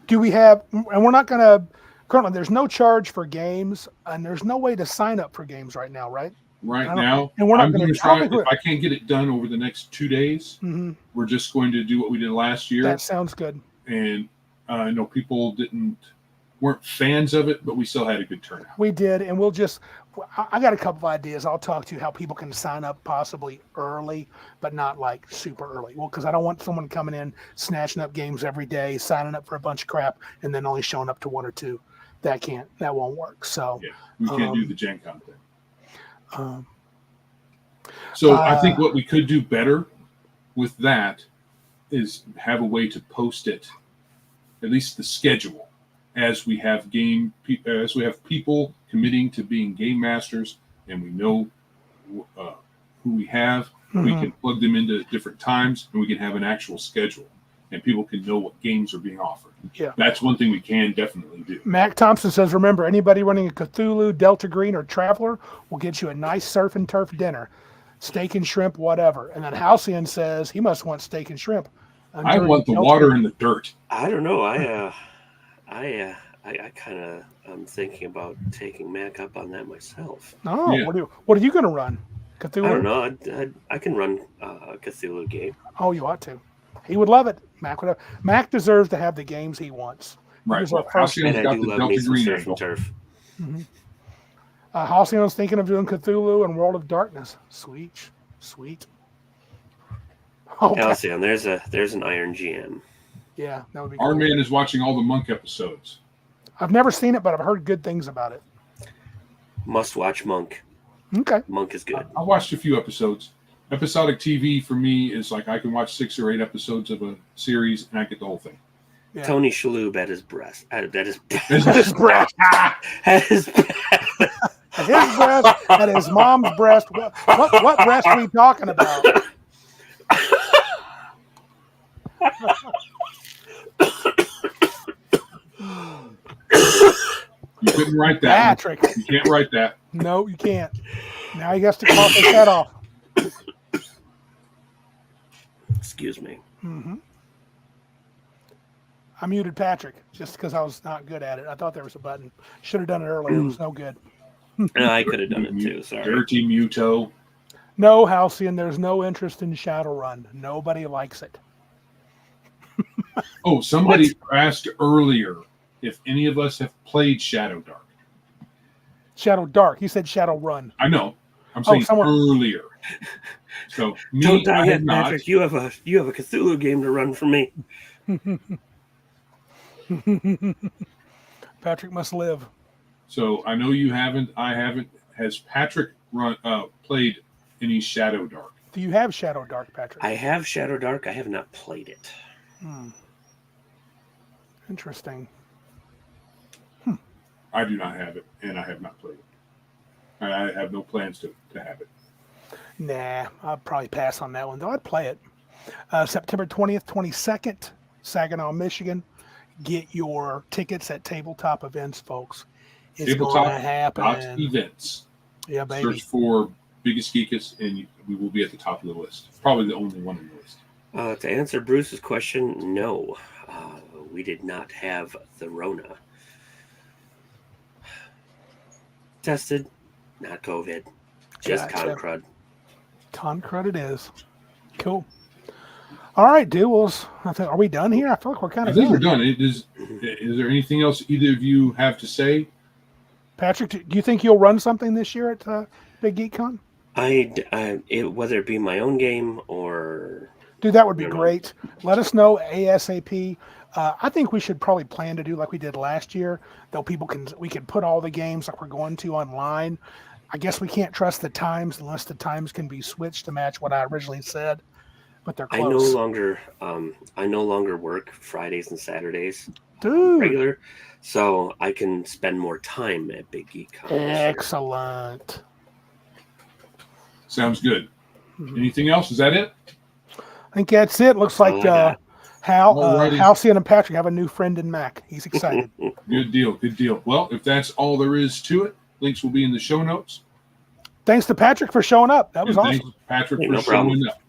Do we have, and we're not going to, currently, there's no charge for games, and there's no way to sign up for games right now, right? Right I don't- now, and we're not I'm gonna- going to I don't try. think If I can't get it done over the next 2 days, Mm-hmm. we're just going to do what we did last year. That sounds good. And I know people weren't fans of it, but we still had a good turnout. We did, and we'll just. I got a couple of ideas. I'll talk to you how people can sign up possibly early, but not like super early. Well, because I don't want someone coming in snatching up games every day, signing up for a bunch of crap, and then only showing up to 1 or 2. That won't work. So, Yeah, we can't do Um, the Gen Con thing. um, So I think what we could do better with that is have a way to post it, at least the schedule, as we have people committing to being game masters, and we know who we have. We mhm. can plug them into different times, and we can have an actual schedule, and people can know what games are being offered. Yeah. That's one thing we can definitely do. Mac Thompson says, remember, anybody running a Cthulhu, Delta Green, or Traveler will get you a nice surf and turf dinner. Steak and shrimp, whatever. And then Halcyon says he must want steak and shrimp. I want the water and the dirt. I don't know. I kind of am thinking about taking Mac up on that myself. Oh, Yeah. what are you going to run? Cthulhu? I don't know. I can run a Cthulhu game. Oh, you ought to. He would love it. Mac deserves to have the games he wants. Right. was Well, our first- Halcyon's And I got do the love me Delta some Green surf angle. and turf. Halcyon's thinking of doing Cthulhu and World of Darkness. Sweet. Oh, Halcyon, there's an Iron GM. yeah, that would be Our cool. man is watching all the Monk episodes. I've never seen it, but I've heard good things about it. Must watch Monk. Okay. Monk is good. I watched a few episodes. Episodic TV for me is like I can watch 6 or 8 episodes of a series and I get the whole thing. Yeah. Tony Shalhoub at his breast. At his His breast. at his At his breast, at his mom's breast. What breast are we talking about? You couldn't write that. Patrick. You can't write that. No, you can't. Now he has to cough his head off. Excuse me. Mm-hmm. I muted Patrick just because I was not good at it. I thought there was a button. Should have done it earlier. It was no good. I could have done it too. Sorry. Dirty Muto. No, Halcyon, there's no interest in Shadowrun. Nobody likes it. Oh, somebody asked earlier if any of us have played Shadow Dark. Shadow Dark. He said Shadowrun. I know. I'm saying someone- earlier. So me, Don't die I yet, have not. Patrick. You have a Cthulhu game to run for me. Patrick must live. So I know you haven't. I haven't. Has Patrick played any Shadow Dark? Do you have Shadow Dark, Patrick? I have Shadow Dark. I have not played it. Interesting. I do not have it, and I have not played it. I have no plans to have it. Nah, I'll probably pass on that one, though. I'd play it. September 20th, 22nd, Saginaw, Michigan. Get your tickets at Tabletop Events, folks. It's going to Tabletop happen. Events. Yeah, baby. Search for Biggest Geekus, and we will be at the top of the list. Probably the only one in the list. To answer Bruce's question, no. We did not have the Rona. Tested, not COVID. Just Gotcha. Concrud. Concrud it is. Cool. All right, dude. Well, are we done here? I feel like we're kind I of think we're done. done. Is there anything else either of you have to say? Patrick, do you think you'll run something this year at Big Geek Con? Whether it be my own game or Dude, that would be No, no. great. Let us know ASAP. I think we should probably plan to do like we did last year, though we can put all the games like we're going to online. I guess we can't trust the times unless the times can be switched to match what I originally said, but they're I no close. longer work Fridays and Saturdays Dude, regular, so I can spend more time at Big Geek Con. excellent. Sounds good. Mhm. Anything else? Is that it? I think that's it. Looks all like I got. Alrighty. Halcyon and Patrick have a new friend in Mac. He's excited. Good deal. Good deal. Well, if that's all there is to it, links will be in the show notes. Thanks to Patrick for showing up. That was And awesome. thanks, Patrick, Hey, for no problem. showing up.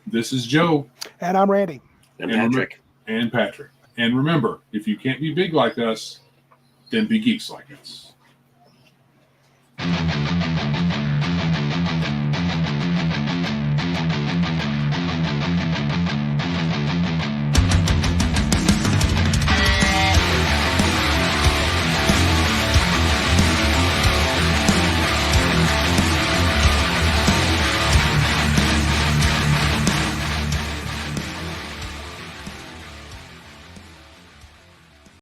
This is Joe And I'm Randy. And And Patrick. and Patrick. And remember, if you can't be big like us, then be geeks like us.